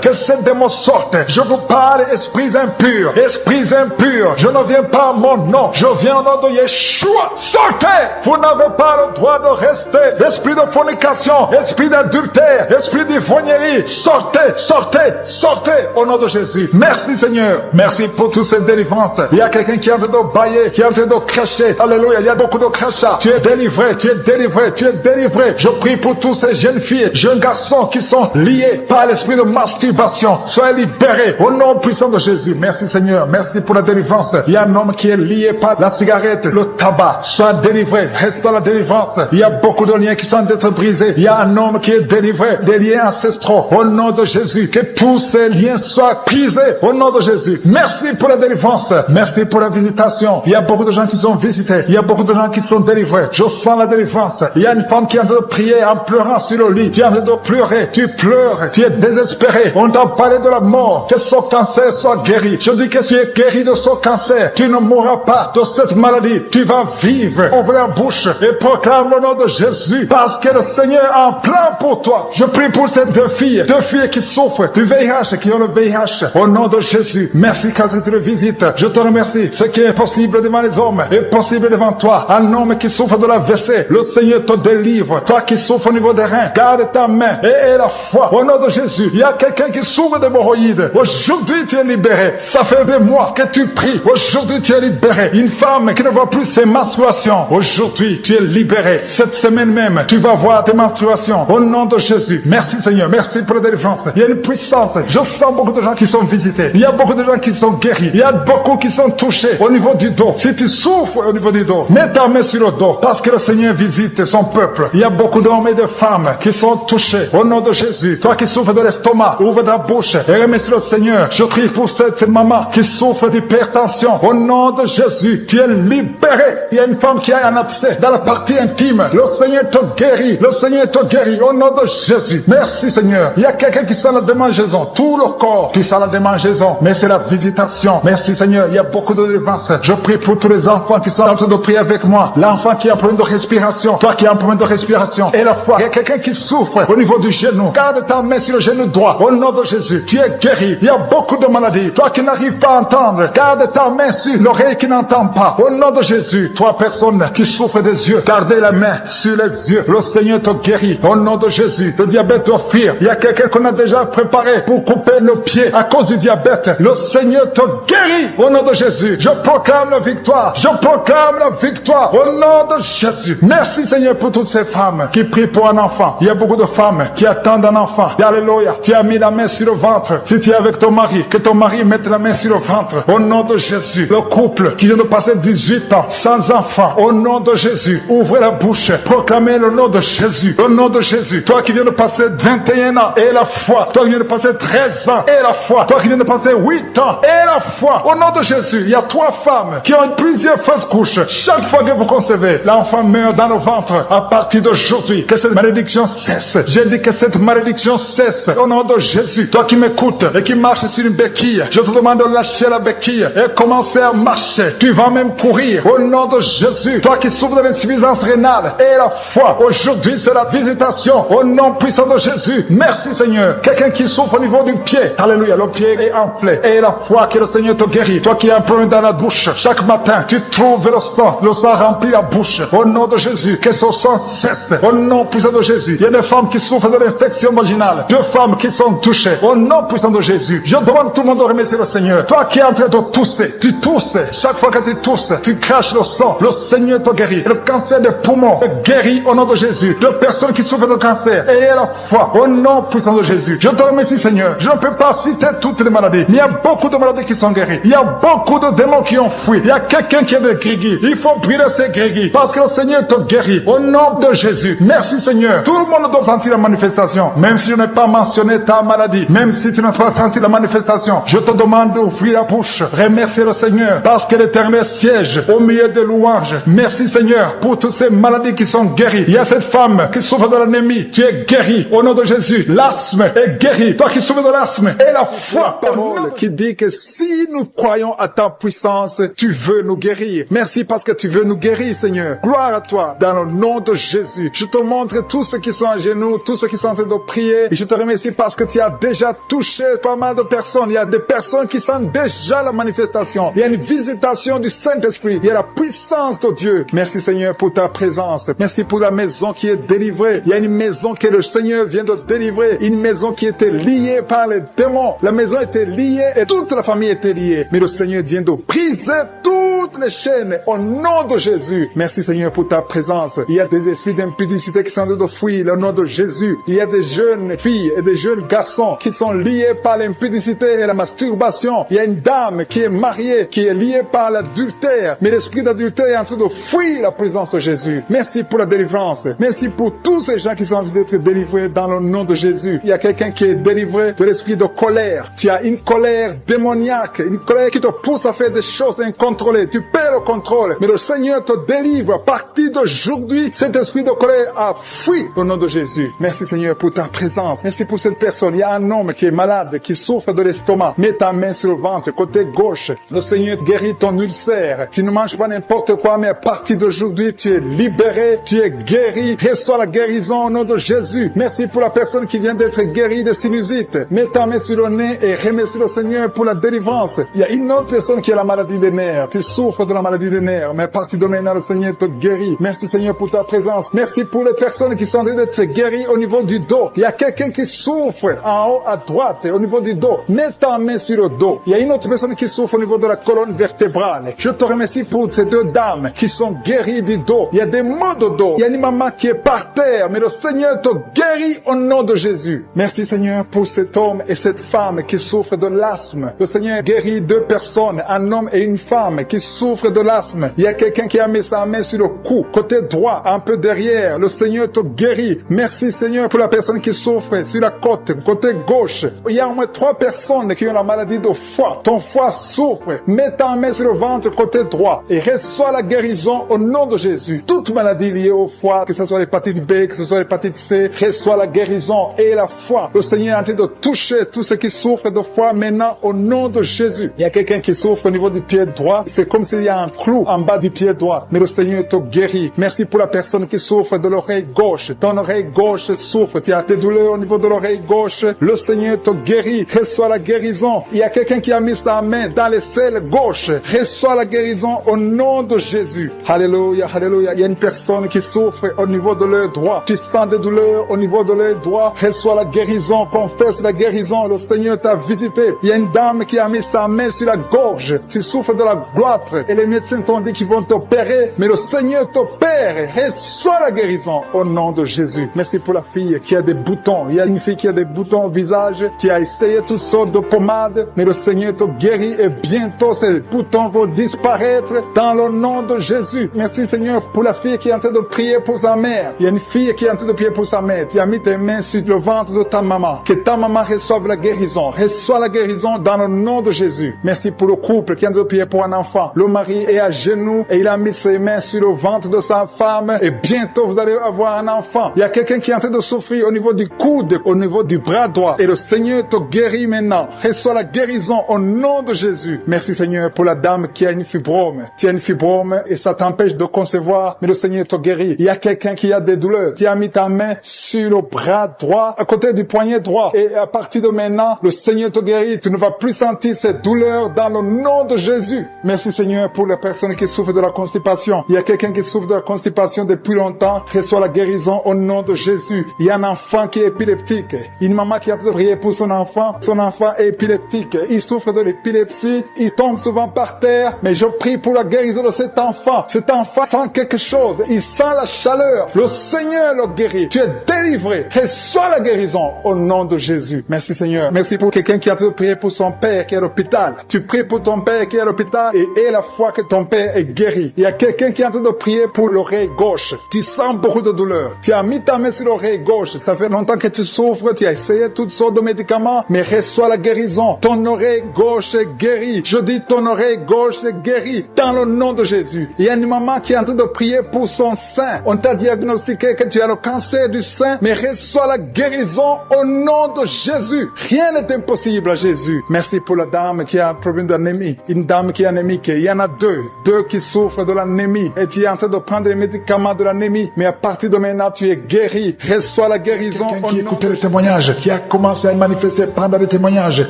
Que ces démons sortent. Je vous parle, esprits impurs. Esprits impurs. Je ne viens pas à mon nom. Je viens au nom de Yeshua. Sortez. Vous n'avez pas le droit de rester. Esprit de fornication. Esprit d'adultère. Esprit d'ivrognerie. Sortez. Sortez. Sortez. Au nom de Jésus. Merci Seigneur. Merci pour toutes ces délivrances. Il y a quelqu'un qui est en train de bailler. Qui est en train de cracher. Alléluia. Il y a beaucoup de crachats. Tu es délivré. Tu es délivré. Tu es délivré. Je prie pour tous ces jeunes filles, jeunes garçons qui sont liés par l'esprit de masturbation. Soyez libérés au nom puissant de Jésus. Merci Seigneur. Merci pour la délivrance. Il y a un homme qui est lié par la cigarette, le tabac. Sois délivré. Reste dans la délivrance. Il y a beaucoup de liens qui sont d'être brisés. Il y a un homme qui est délivré des liens ancestraux au nom de Jésus. Que tous ces liens soient brisés au nom de Jésus. Merci pour la délivrance. Merci pour la visitation. Il y a beaucoup de gens qui sont visités. Il y a beaucoup de gens qui sont délivrés. Je sens la délivrance. Il y a une femme qui est en train de prier en pleurant sur le lit. Tu es en train de pleurer. Tu pleures. Tu es désespéré. On t'a parlé de la mort, que ce cancer soit guéri. Je dis que tu es guéri de ce cancer. Tu ne mourras pas de cette maladie. Tu vas vivre. Ouvre la bouche et proclame le nom de Jésus. Parce que le Seigneur a un plan pour toi. Je prie pour ces 2 filles qui souffrent du VIH, qui ont le VIH. Au nom de Jésus. Merci car tu le visites. Je te remercie. Ce qui est possible devant les hommes est possible devant toi. Un homme qui souffre de la WC, le Seigneur te délivre. Toi qui souffres au niveau des reins, garde ta main et aie la foi. Au nom de Jésus. Il y a quelqu'un qui souffre d'hémorroïdes. Aujourd'hui, tu es libéré. Ça fait des mois que tu pries. Aujourd'hui, tu es libéré. Une femme qui ne voit plus ses menstruations. Aujourd'hui, tu es libéré. Cette semaine même, tu vas voir tes menstruations. Au nom de Jésus. Merci Seigneur. Merci pour la délivrance. Il y a une puissance. Je sens beaucoup de gens qui sont visités. Il y a beaucoup de gens qui sont guéris. Il y a beaucoup qui sont touchés au niveau du dos. Si tu souffres au niveau du dos, mets ta main sur le dos. Parce que le Seigneur visite son peuple. Il y a beaucoup d'hommes et de femmes qui sont touchés. Au nom de Jésus. Toi qui souffres de l'estomac, ouvre ta bouche et remercie le Seigneur. Je prie pour cette maman qui souffre d'hypertension. Au nom de Jésus, tu es libéré. Il y a une femme qui a un abcès dans la partie intime. Le Seigneur te guérit. Le Seigneur te guérit. Au nom de Jésus. Merci Seigneur. Il y a quelqu'un qui sent la démangeaison. Tout le corps qui sent la démangeaison. Mais c'est la visitation. Merci Seigneur. Il y a beaucoup de délivrance. Je prie pour tous les enfants qui sont en train de prier avec moi. L'enfant qui a un problème de respiration. Toi qui as un problème de respiration. Et la foi. Il y a quelqu'un qui souffre au niveau du genou. Garde ta main sur le genou droit. Au nom de Jésus. Tu es guéri. Il y a beaucoup de maladies. Toi qui n'arrives pas à entendre. Garde ta main sur l'oreille qui n'entend pas. Au nom de Jésus. Toi personne qui souffre des yeux. Gardez la main sur les yeux. Le Seigneur te guérit. Au nom de Jésus. Le diabète doit fuir. Il y a quelqu'un qu'on a déjà préparé pour couper le pied à cause du diabète. Le Seigneur te guérit. Au nom de Jésus. Je proclame la victoire. Je proclame la victoire. Au nom de Jésus. Merci Seigneur pour toutes ces femmes qui prient pour un enfant. Il y a beaucoup de femmes qui attendent un enfant. Alléluia. Tu as mis la main sur le ventre. Si tu es avec ton mari, que ton mari mette la main sur le ventre. Au nom de Jésus. Le couple qui vient de passer 18 ans sans enfant. Au nom de Jésus. Ouvrez la bouche. Proclamez le nom de Jésus. Le nom de Jésus. Toi qui viens de passer 21 ans et la foi. Toi qui viens de passer 13 ans et la foi. Toi qui viens de passer 8 ans et la foi. Au nom de Jésus. Il y a 3 femmes qui ont plusieurs fausses couches. Chaque fois que vous concevez, l'enfant meurt dans le ventre. À partir d'aujourd'hui, que cette malédiction cesse. J'ai dit que cette malédiction cesse. Au nom de Jésus. Toi qui m'écoutes et qui marches sur une béquille, je te demande de lâcher la béquille et commencer à marcher. Tu vas même courir. Au nom de Jésus. Toi qui souffres de l'insuffisance rénale et la foi. Aujourd'hui, c'est la visitation. Au nom puissant de Jésus. Merci Seigneur. Quelqu'un qui souffre au niveau du pied. Alléluia. Le pied est enflé. Et la foi que le Seigneur te guérit. Toi qui as un problème dans la bouche. Chaque matin, tu trouves le sang. Le sang remplit la bouche. Au nom de Jésus. Que ce sang cesse. Au nom puissant de Jésus. Il y a des femmes qui souffrent de l'infection vaginale. 2 femmes qui sont touchées. Au nom puissant de Jésus. Je demande tout le monde de remercier le Seigneur. Toi qui es en train de tousser. Tu tousses. Chaque fois que tu tousses, tu craches le sang. Le Seigneur te guérit. Le cancer des poumons est guéri au nom de Jésus. De personnes qui souffrent de cancer. Ayez la foi. Au nom puissant de Jésus. Je te remercie Seigneur. Je ne peux pas citer toutes les maladies. Mais il y a beaucoup de maladies qui sont guéries. Il y a beaucoup de démons qui ont fui. Il y a quelqu'un qui est de grégui. Il faut brûler ces grégui. Parce que le Seigneur te guérit. Au nom de Jésus. Merci Seigneur. Tout le monde doit sentir la manifestation. Même si je n'ai pas mentionné ta maladie. Même si tu n'as pas senti la manifestation. Je te demande d'ouvrir la bouche. Remercier le Seigneur. Parce que l'Éternel siège au milieu des louanges. Merci Seigneur pour toutes ces maladies qui sont guéries. Il y a cette femme qui souffre de l'anémie. Tu es guéri au nom de Jésus. L'asthme est guéri. Toi qui souffres de l'asthme. Et la foi. Parole qui dit que si nous croyons à ta puissance, tu veux nous guérir. Merci parce que tu veux nous guérir Seigneur. Gloire à toi dans le nom de Jésus. Je te montre tous ceux qui sont à genoux, tous ceux qui sont en train de prier. Et je te remercie parce que tu as déjà touché pas mal de personnes. Il y a des personnes qui sentent déjà la manifestation. Il y a une visitation du Saint-Esprit. Il y a la puissance de Dieu. Merci Seigneur pour ta présence. Merci pour la maison qui est délivrée. Il y a une maison que le Seigneur vient de délivrer. Une maison qui était liée par les démons. La maison était liée et toute la famille était liée. Mais le Seigneur vient de briser toutes les chaînes au nom de Jésus. Merci Seigneur pour ta présence. Il y a des esprits d'impudicité qui sont en train de fuir le nom de Jésus. Il y a des jeunes filles et des jeunes garçons qui sont liés par l'impudicité et la masturbation. Il y a une dame qui est mariée, qui est liée par l'adultère. Mais l'esprit d'adultère est en train de fuir la présence de Jésus. Merci pour la délivrance. Merci pour tous ces gens qui sont en train d'être délivrés dans le nom de Jésus. Il y a quelqu'un qui est délivré de l'esprit de colère. Tu as une colère démoniaque, une colère qui te pousse à faire des choses incontrôlées. Tu perds le contrôle. Mais le Seigneur te délivre. À partir d'aujourd'hui, cet esprit de colère a fui au nom de Jésus. Merci Seigneur pour ta présence. Merci pour cette personne. Il y a un homme qui est malade, qui souffre de l'estomac. Mets ta main sur le ventre, côté gauche. Le Seigneur guérit ton ulcère. Tu ne manges pas n'importe quoi, mais à partir d'aujourd'hui, tu es libéré, tu es guéri. Reçois la guérison au nom de Jésus. Merci pour la personne qui vient d'être guérie de sinusite. Mets ta main sur le nez et remercie le Seigneur pour la délivrance. Il y a une autre personne qui a la maladie des nerfs. Tu souffres souffre de la maladie des nerfs, mais à partir de maintenant, le Seigneur te guérit. Merci Seigneur pour ta présence. Merci pour les personnes qui sont en train d'être guéries au niveau du dos. Il y a quelqu'un qui souffre en haut à droite, au niveau du dos. Mets ta main sur le dos. Il y a une autre personne qui souffre au niveau de la colonne vertébrale. Je te remercie pour ces deux dames qui sont guéries du dos. Il y a des maux de dos. Il y a une maman qui est par terre, mais le Seigneur te guérit au nom de Jésus. Merci Seigneur pour cet homme et cette femme qui souffrent de l'asthme. Le Seigneur guérit deux personnes, un homme et une femme qui souffrent de l'asthme. Il y a quelqu'un qui a mis sa main sur le cou, côté droit, un peu derrière. Le Seigneur te guérit. Merci Seigneur pour la personne qui souffre sur la côte, côté gauche. Il y a au moins 3 personnes qui ont la maladie de foie. Ton foie souffre. Mets ta main sur le ventre côté droit et reçois la guérison au nom de Jésus. Toute maladie liée au foie, que ce soit l'hépatite B, que ce soit l'hépatite C, reçois la guérison et la foi. Le Seigneur est en train de toucher tous ceux qui souffrent de foie maintenant au nom de Jésus. Il y a quelqu'un qui souffre au niveau du pied droit. C'est comme s'il y a un clou en bas du pied droit. Mais le Seigneur te guérit. Merci pour la personne qui souffre de l'oreille gauche. Ton oreille gauche souffre. Tu as des douleurs au niveau de l'oreille gauche. Le Seigneur te guérit. Reçois la guérison. Il y a quelqu'un qui a mis sa main dans les selles gauche. Reçois la guérison au nom de Jésus. Alléluia, alléluia. Il y a une personne qui souffre au niveau de l'œil droit. Tu sens des douleurs au niveau de l'œil droit. Reçois la guérison. Confesse la guérison. Le Seigneur t'a visité. Il y a une dame qui a mis sa main sur la gorge. Tu souffres de la gloître. Et les médecins t'ont dit qu'ils vont t'opérer. Mais le Seigneur t'opère. Reçois la guérison au nom de Jésus. Merci pour la fille qui a des boutons. Il y a une fille qui a des boutons au visage. Tu as essayé toutes sortes de pommades. Mais le Seigneur te guérit. Et bientôt ces boutons vont disparaître dans le nom de Jésus. Merci Seigneur pour la fille qui est en train de prier pour sa mère. Il y a une fille qui est en train de prier pour sa mère. Tu as mis tes mains sur le ventre de ta maman. Que ta maman reçoive la guérison. Reçois la guérison dans le nom de Jésus. Merci pour le couple qui est en train de prier pour un enfant. Le mari est à genoux et il a mis ses mains sur le ventre de sa femme. Et bientôt vous allez avoir un enfant. Il y a quelqu'un qui est en train de souffrir au niveau du coude, au niveau du bras droit. Et le Seigneur te guérit maintenant. Reçois la guérison au nom de Jésus. Merci Seigneur pour la dame qui a une fibrome. Tu as une fibrome et ça t'empêche de concevoir, mais le Seigneur te guérit. Il y a quelqu'un qui a des douleurs. Tu as mis ta main sur le bras droit, à côté du poignet droit. Et à partir de maintenant, le Seigneur te guérit. Tu ne vas plus sentir cette douleur dans le nom de Jésus. Merci Seigneur pour les personnes qui souffrent de la constipation. Il y a quelqu'un qui souffre de la constipation depuis longtemps. Reçois la guérison au nom de Jésus. Il y a un enfant qui est épileptique. Une maman qui a prié pour son enfant. Son enfant est épileptique. Il souffre de l'épilepsie. Il tombe souvent par terre. Mais je prie pour la guérison de cet enfant. Cet enfant sent quelque chose. Il sent la chaleur. Le Seigneur le guérit. Tu es délivré. Reçois la guérison au nom de Jésus. Merci Seigneur. Merci pour quelqu'un qui a prié pour son père qui est à l'hôpital. Tu pries pour ton père qui est à l'hôpital et aie la foi que ton père est guéri. Il y a quelqu'un qui est en train de prier pour l'oreille gauche. Tu sens beaucoup de douleur. Tu as mis ta main sur l'oreille gauche. Ça fait longtemps que tu souffres. Tu as essayé toutes sortes de médicaments, mais reçois la guérison. Ton oreille gauche est guérie. Je dis ton oreille gauche est guérie dans le nom de Jésus. Il y a une maman qui est en train de prier pour son sein. On t'a diagnostiqué que tu as le cancer du sein, mais reçois la guérison au nom de Jésus. Rien n'est impossible à Jésus. Merci pour la dame qui a un problème d'anémie. Une dame qui est anémique. Il y en a deux qui souffrent de l'anémie. Et tu es en train de prendre les médicaments de l'anémie. Mais à partir de maintenant, tu es guéri. Reçois la guérison au nom de Jésus. Écoutez le témoignage, qui a commencé à manifester pendant le témoignage.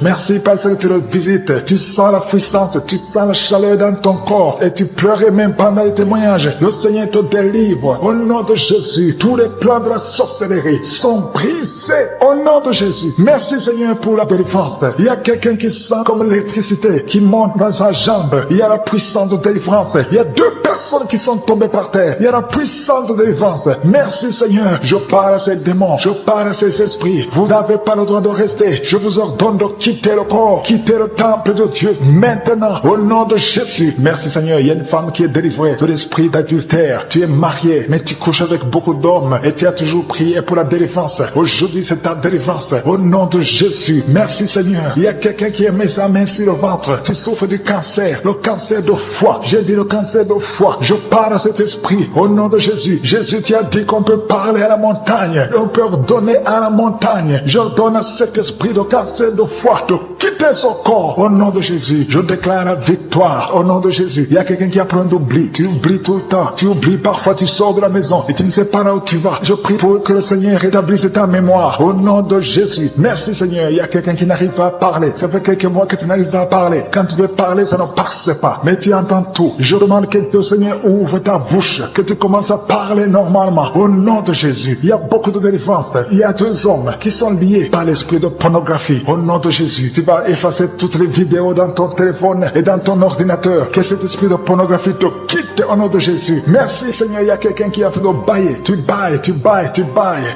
Merci parce que tu le visites. Tu sens la puissance, tu sens la chaleur dans ton corps. Et tu pleurais même pendant le témoignage. Le Seigneur te délivre. Au nom de Jésus, tous les plans de la sorcellerie sont brisés. Au nom de Jésus. Merci Seigneur pour la délivrance. Il y a quelqu'un qui sent comme l'électricité qui monte dans sa jambe. Il y a la puissance de délivrance. Il y a 2 personnes qui sont tombées par terre. Il y a la puissance de délivrance. Merci Seigneur. Je parle à ces démons. Je parle à ces esprits. Vous n'avez pas le droit de rester. Je vous ordonne de quitter le corps. Quitter le temple de Dieu. Maintenant. Au nom de Jésus. Merci Seigneur. Il y a une femme qui est délivrée de l'esprit d'adultère. Tu es marié, mais tu couches avec beaucoup d'hommes. Et tu as toujours prié pour la délivrance. Aujourd'hui, c'est ta délivrance. Au nom de Jésus. Merci Seigneur. Il y a quelqu'un qui a mis sa main sur le ventre. Tu souffres du cancer. Le cancer de foie. J'ai dit le cancer de foie. Je parle à cet esprit. Au nom de Jésus. Jésus, tu as dit qu'on peut parler à la montagne. On peut ordonner à la montagne. J'ordonne à cet esprit de cancer de foie de quitter son corps. Au nom de Jésus. Je déclare la victoire. Au nom de Jésus. Il y a quelqu'un qui a pris d'oubli. Tu oublies tout le temps. Tu oublies parfois. Tu sors de la maison et tu ne sais pas là où tu vas. Je prie pour que le Seigneur rétablisse ta mémoire. Au nom de Jésus. Merci Seigneur. Il y a quelqu'un qui n'arrive pas à parler. Ça fait quelques mois que tu n'arrives pas à parler. Quand tu veux parler, ça ne passe pas. mais tu entends tout. Je demande que le Seigneur ouvre ta bouche, que tu commences à parler normalement. Au nom de Jésus, il y a beaucoup de délivrance. Il y a 2 hommes qui sont liés par l'esprit de pornographie. Au nom de Jésus, tu vas effacer toutes les vidéos dans ton téléphone et dans ton ordinateur. Que cet esprit de pornographie te quitte au nom de Jésus. Merci Seigneur, il y a quelqu'un qui est en train de bailler. Tu bailles.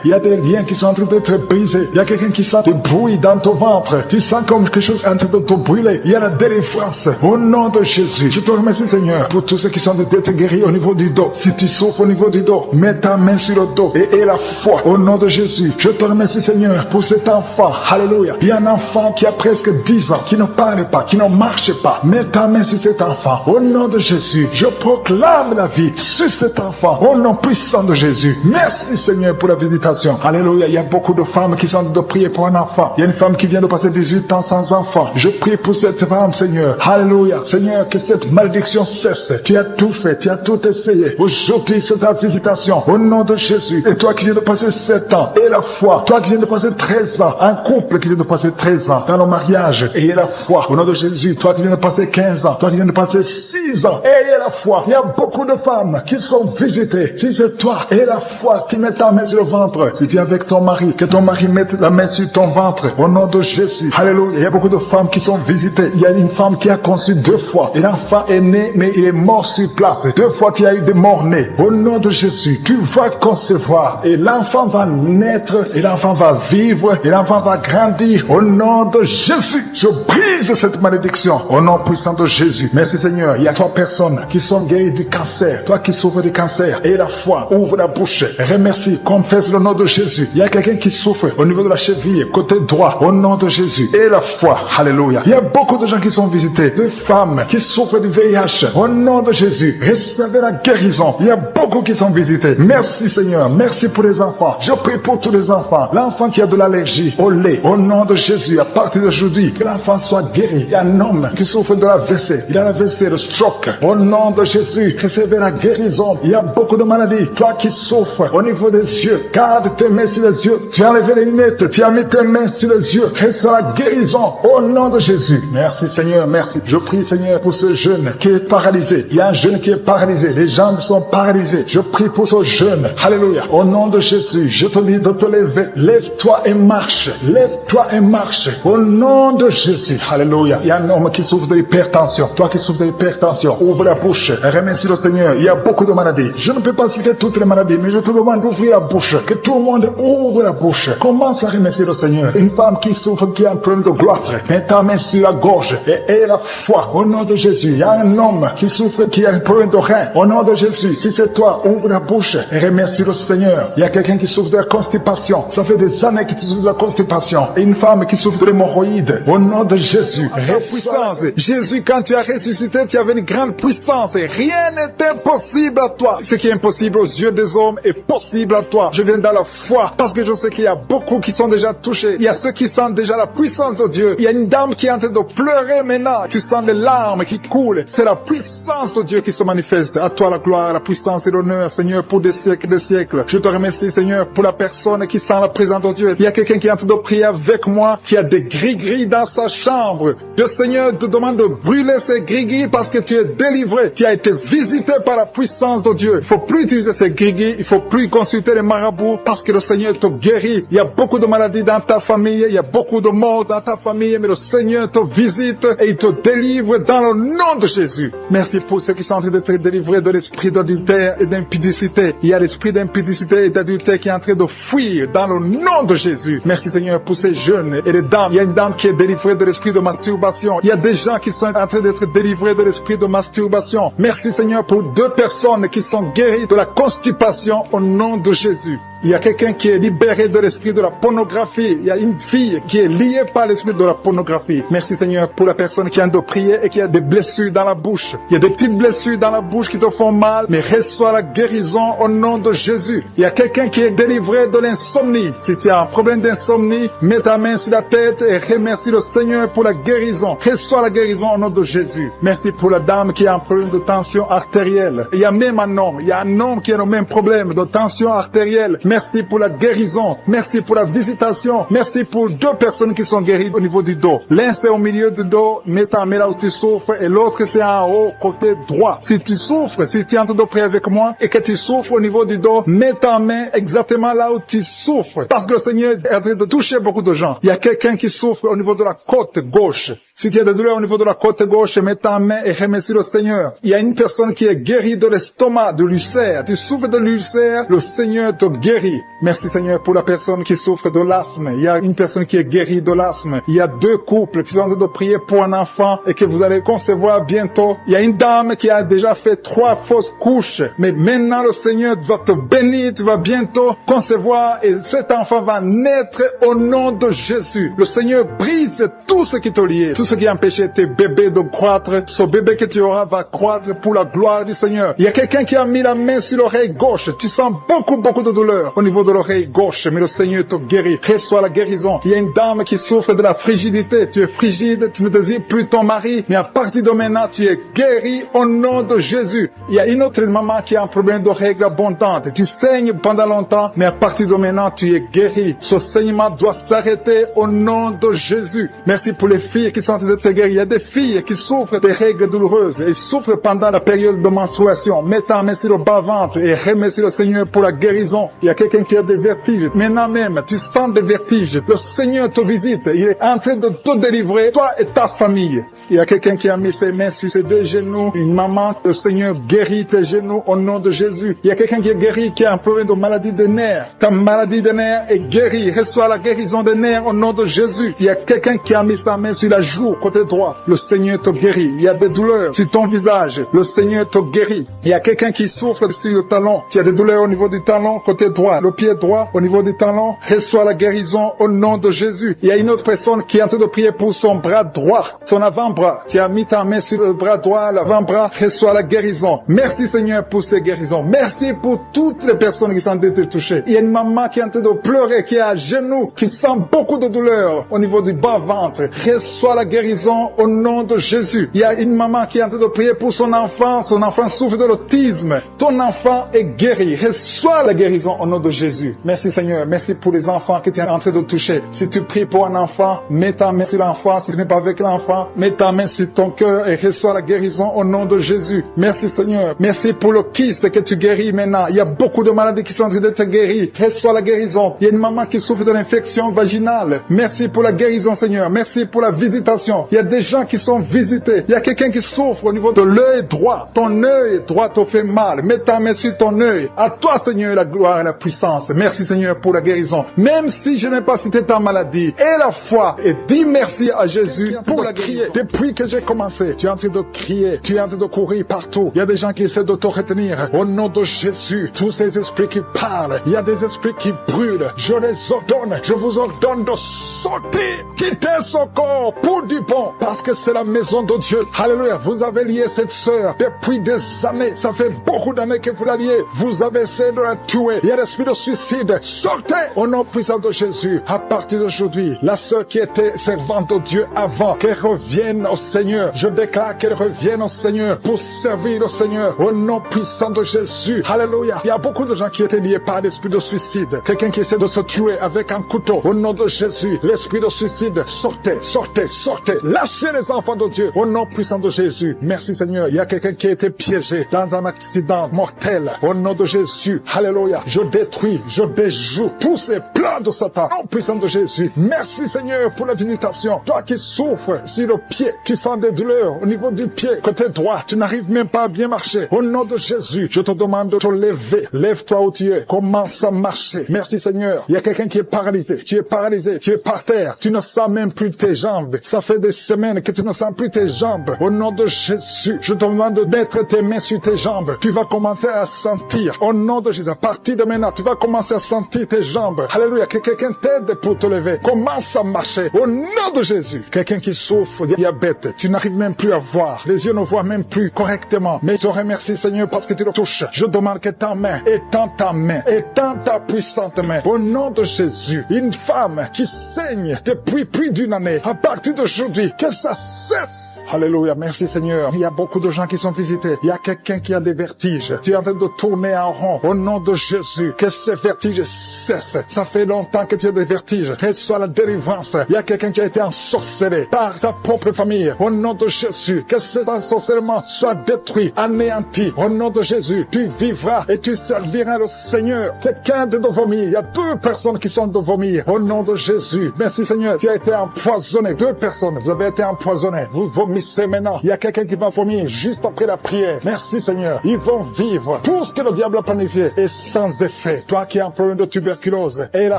Il y a des liens qui sont en train d'être brisés. Il y a quelqu'un qui sent des bruits dans ton ventre. Tu sens comme quelque chose est en train de te brûler. Il y a la délivrance. Au nom de Jésus, je te remercie Seigneur pour tous ceux qui sont d'être guéris au niveau du dos. Si tu souffres au niveau du dos, mets ta main sur le dos et aie la foi. Au nom de Jésus, je te remercie Seigneur pour cet enfant. Alléluia. Il y a un enfant qui a presque 10 ans, qui ne parle pas, qui ne marche pas. Mets ta main sur cet enfant. Au nom de Jésus, je proclame la vie sur cet enfant. Au nom puissant de Jésus. Merci Seigneur pour la visitation. Alléluia. Il y a beaucoup de femmes qui sont en train de prier pour un enfant. Il y a une femme qui vient de passer 18 ans sans enfant. Je prie pour cette femme Seigneur. Alléluia. Seigneur, que cette malédiction cesse. Tu as tout fait, tu as tout essayé. Aujourd'hui c'est ta visitation. Au nom de Jésus. Et toi qui viens de passer 7 ans, et la foi. Toi qui viens de passer 13 ans. Un couple qui vient de passer 13 ans dans le mariage, ayez la foi. Au nom de Jésus. Toi qui viens de passer 15 ans. Toi qui viens de passer 6 ans, ayez la foi. Il y a beaucoup de femmes qui sont visitées. Si c'est toi, ayez la foi. Tu mets ta main sur le ventre. Si tu es avec ton mari, que ton mari mette la main sur ton ventre. Au nom de Jésus. Alléluia. Il y a beaucoup de femmes qui sont visitées. Il y a une femme qui a conçu 2 fois. Et l'enfant est né, mais il est mort sur place. 2 fois tu as eu des morts-nés. Au nom de Jésus, tu vas concevoir. Et l'enfant va naître. Et l'enfant va vivre. Et l'enfant va grandir. Au nom de Jésus, je brise cette malédiction. Au nom puissant de Jésus. Merci Seigneur. Il y a 3 personnes qui sont guéries du cancer. Toi qui souffres du cancer. Et la foi. Ouvre la bouche. Remercie. Confesse le nom de Jésus. Il y a quelqu'un qui souffre au niveau de la cheville, côté droit. Au nom de Jésus. Et la foi. Alléluia. Il y a beaucoup de gens qui sont visités. De femmes qui souffrent du VIH. Au nom de Jésus. Recevez la guérison. Il y a beaucoup qui sont visités. Merci Seigneur. Merci pour les enfants. Je prie pour tous les enfants. L'enfant qui a de l'allergie au lait. Au nom de Jésus. À partir d'aujourd'hui, que l'enfant soit guéri. Il y a un homme qui souffre de l'AVC. Il a l'AVC, le stroke. Au nom de Jésus. Recevez la guérison. Il y a beaucoup de maladies. Toi qui souffres au niveau des yeux. Garde tes mains sur les yeux. Tu as enlevé les lunettes. Tu as mis tes mains sur les yeux. Reçois la guérison. Au nom de Jésus. Merci Seigneur. Merci. Je prie Seigneur pour ce jeune qui est paralysé. Il y a un jeune qui est paralysé. Les jambes sont paralysées. Je prie pour ce jeune. Alléluia. Au nom de Jésus. Je te dis de te lever. Lève-toi et marche. Lève-toi et marche. Au nom de Jésus. Alléluia. Il y a un homme qui souffre de l'hypertension. Toi qui souffres de l'hypertension, ouvre la bouche. Remercie le Seigneur. Il y a beaucoup de maladies. Je ne peux pas citer toutes les maladies, mais je te demande d'ouvrir la bouche. Que tout le monde ouvre la bouche. Commence à remercier le Seigneur. Une femme qui souffre, qui a un problème de gloître. Mets ta main sur la gorge et aie la foi. Au nom de Jésus. Il y a un homme qui souffre, qui a un problème de rein. Au nom de Jésus. Si c'est toi, ouvre la bouche et remercie le Seigneur. Il y a quelqu'un qui souffre de la constipation. Ça fait des années qu'il souffre de la constipation. Et une femme qui souffre de l'hémorroïde. Au nom de Jésus. Puissance. Jésus, quand tu as ressuscité, tu avais une grande puissance. Et rien n'est impossible à toi. Ce qui est impossible aux yeux des hommes est possible à toi. Je viens dans la foi parce que je sais qu'il y a beaucoup qui sont déjà touchés. Il y a ceux qui sentent déjà la puissance de Dieu. Il y a une dame qui est en train de pleurer maintenant. Tu sens les larmes qui coulent. C'est la puissance de Dieu qui se manifeste. À toi la gloire, la puissance et l'honneur, Seigneur, pour des siècles et des siècles. Je te remercie, Seigneur, pour la personne qui sent la présence de Dieu. Il y a quelqu'un qui est en train de prier avec moi, qui a des gris-gris dans sa chambre. Le Seigneur te demande de brûler ces gris-gris parce que tu es délivré. Tu as été visité par la puissance de Dieu. Il faut plus utiliser ces gris-gris. Il faut plus consulter les marabouts parce que le Seigneur te guérit. Il y a beaucoup de maladies dans ta famille. Il y a beaucoup de morts dans ta famille. Mais le Seigneur te visite et il te délivre dans le nom de Jésus. Merci pour ceux qui sont en train d'être délivrés de l'esprit d'adultère et d'impudicité. Il y a l'esprit d'impudicité et d'adultère qui est en train de fuir dans le nom de Jésus. Merci Seigneur pour ces jeunes et les dames. Il y a une dame qui est délivrée de l'esprit de masturbation. Il y a des gens qui sont en train d'être délivrés de l'esprit de masturbation. Merci Seigneur pour 2 personnes qui sont guéries de la constipation au nom de Jésus. Il y a quelqu'un qui est libéré de l'esprit de la pornographie. Il y a une fille qui est liée par l'esprit de la pornographie. Merci Seigneur pour la personne qui a de prier et qui a des blessures dans la bouche. Il y a des petites blessures dans la bouche qui te font mal, mais reçois la guérison au nom de Jésus. Il y a quelqu'un qui est délivré de l'insomnie. Si tu as un problème d'insomnie, mets ta main sur la tête et remercie le Seigneur pour la guérison. Reçois la guérison au nom de Jésus. Merci pour la dame qui a un problème de tension artérielle. Il y a même un homme. Il y a un homme qui a le même problème de tension artérielle. Merci pour la guérison. Merci pour la visitation. Merci pour 2 personnes qui sont guéries au niveau du dos. L'un c'est au milieu du dos. Mets ta main là où tu souffres et l'autre c'est en haut, côté droit. Si tu souffres, si tu es en train de prier avec moi et que tu souffres au niveau du dos, mets ta main exactement là où tu souffres. Parce que le Seigneur est en train de toucher beaucoup de gens. Il y a quelqu'un qui souffre au niveau de la côte gauche. Si tu as des douleurs au niveau de la côte gauche, mets ta main et remercie le Seigneur. Il y a une personne qui est guérie de l'estomac, de l'ulcère. Tu souffres de l'ulcère, le Seigneur te guérit. Merci Seigneur pour la personne qui souffre de l'asthme. Il y a une personne qui est guérie de l'asthme. Il y a 2 couples qui sont en train de prier pour un enfant et que vous allez concevoir bientôt. Il y a une dame qui a déjà fait 3 fausses couches. Mais maintenant le Seigneur va te bénir, tu vas bientôt concevoir et cet enfant va naître au nom de Jésus. Le Seigneur brise tout ce qui te liait. Tout ce qui empêchait tes bébés de croître, ce bébé que tu auras va croître pour la gloire du Seigneur. Il y a quelqu'un qui a mis la main sur l'oreille gauche. Tu sens beaucoup de douleur au niveau de l'oreille gauche, mais le Seigneur te guérit. Reçois la guérison. Il y a une dame qui souffre de la frigidité. Tu es frigide, tu ne désires plus ton mari, mais à partir de maintenant, tu es guéri au nom de Jésus. Il y a une autre maman qui a un problème de règles abondantes. Tu saignes pendant longtemps, mais à partir de maintenant, tu es guéri. Ce saignement doit s'arrêter au nom de Jésus. Merci pour les filles qui sont de te guérir. Il y a des filles qui souffrent des règles douloureuses. Elles souffrent pendant la période de menstruation. Mets ta main sur le bas-ventre et remercie le Seigneur pour la guérison. Il y a quelqu'un qui a des vertiges. Maintenant même, tu sens des vertiges. Le Seigneur te visite. Il est en train de te délivrer, toi et ta famille. Il y a quelqu'un qui a mis ses mains sur ses 2 genoux. Une maman, le Seigneur guérit tes genoux au nom de Jésus. Il y a quelqu'un qui est guéri, qui a un problème de maladie des nerfs. Ta maladie des nerfs est guérie. Reçois la guérison des nerfs au nom de Jésus. Il y a quelqu'un qui a mis sa main sur la joue, côté droit. Le Seigneur te guérit. Il y a des douleurs sur ton visage. Le Seigneur te guérit. Il y a quelqu'un qui souffre sur le talon. Tu as des douleurs au niveau du talon, côté droit. Le pied droit, au niveau du talon. Reçois la guérison au nom de Jésus. Il y a une autre personne qui est en train de prier pour son bras droit, son avant-bras. Tu as mis ta main sur le bras droit, l'avant-bras. Reçois la guérison. Merci Seigneur pour ces guérisons. Merci pour toutes les personnes qui sont touchées. Il y a une maman qui est en train de pleurer, qui est à genoux, qui sent beaucoup de douleur au niveau du bas-ventre. Reçois la guérison au nom de Jésus. Il y a une maman qui est en train de prier pour son enfant. Son enfant souffre de l'autisme. Ton enfant est guéri. Reçois la guérison au nom de Jésus. Merci Seigneur. Merci pour les enfants que tu es en train de toucher. Si tu pries pour un enfant, mets ta main sur l'enfant. Si tu n'es pas avec l'enfant, mets ta main sur ton cœur et reçois la guérison au nom de Jésus. Merci Seigneur. Merci pour le kyste que tu guéris maintenant. Il y a beaucoup de maladies qui sont en train d'être guéries. Reçois la guérison. Il y a une maman qui souffre de l'infection vaginale. Merci pour la guérison Seigneur. Merci pour la visitation. Il y a des gens qui sont visités. Il y a quelqu'un qui souffre au niveau de l'œil droit. Ton œil droit te fait mal. Mets ta main sur ton œil. À toi Seigneur la gloire et la puissance. Merci Seigneur pour la guérison. Même si je n'ai pas cité ta maladie, et la foi, et dis merci à Jésus pour la crier. Depuis que j'ai commencé, tu es en train de crier, tu es en train de courir partout. Il y a des gens qui essaient de te retenir. Au nom de Jésus, tous ces esprits qui parlent, il y a des esprits qui brûlent. Je les ordonne, je vous ordonne de sortir, quitter ce corps pour du bon, parce que c'est la maison de Dieu. Alléluia, vous avez lié cette sœur depuis des années. Ça fait beaucoup d'années que vous la liez. Vous avez essayé de la tuer. Il y a l'esprit de suicide. Sortez au nom puissant de Jésus. À partir d'aujourd'hui, la sœur qui était servante de Dieu avant, qu'elle revienne au Seigneur. Je déclare qu'elle revienne au Seigneur pour servir le Seigneur au nom puissant de Jésus. Alléluia. Il y a beaucoup de gens qui étaient liés par l'esprit de suicide. Quelqu'un qui essaie de se tuer avec un couteau. Au nom de Jésus, l'esprit de suicide, sortez, sortez, sortez. Lâchez les enfants de Dieu au nom puissant de Jésus. Merci Seigneur. Il y a quelqu'un qui a été piégé dans un accident mortel. Au nom de Jésus. Alléluia. Je détruis, je déjoue tous ces plans de Satan au nom puissant de Jésus. Merci Seigneur pour la visitation. Toi qui souffres sur le pied, tu sens des douleurs au niveau du pied, côté droit, tu n'arrives même pas à bien marcher. Au nom de Jésus, je te demande de te lever. Lève-toi où tu es. Commence à marcher. Merci Seigneur. Il y a quelqu'un qui est paralysé. Tu es paralysé. Tu es par terre. Tu ne sens même plus tes jambes. Ça fait des semaines que tu ne sens plus tes jambes. Au nom de Jésus, je te demande de mettre tes mains sur tes jambes. Tu vas commencer à sentir. Au nom de Jésus, à partir de maintenant, tu vas commencer à sentir tes jambes. Alléluia. Que quelqu'un t'aide pour te lever. Commence à marcher. Au nom de Jésus. Quelqu'un qui souffre de diabète. Tu n'arrives même plus à voir. Les yeux ne voient même plus correctement. Mais je te remercie Seigneur parce que tu le touches. Je demande que ta main étends ta main. Étends ta puissante main. Au nom de Jésus. Une femme qui saigne depuis plus d'une année. À partir d'aujourd'hui, que ça cesse. Alléluia, merci Seigneur. Il y a beaucoup de gens qui sont visités. Il y a quelqu'un qui a des vertiges. Tu es en train de tourner en rond. Au nom de Jésus, que ces vertiges cessent. Ça fait longtemps que tu as des vertiges. Reçois la délivrance. Il y a quelqu'un qui a été ensorcelé par sa propre famille. Au nom de Jésus. Jésus, que cet ensorcellement soit détruit, anéanti. Au nom de Jésus, tu vivras et tu serviras le Seigneur. Quelqu'un de vomir, il y a 2 personnes qui sont de vomir. Au nom de Jésus, merci Seigneur, tu as été empoisonné. 2 personnes, vous avez été empoisonnés. Vous vomissez maintenant. Il y a quelqu'un qui va vomir juste après la prière. Merci Seigneur, ils vont vivre. Tout ce que le diable a planifié est sans effet. Toi qui as un problème de tuberculose, et la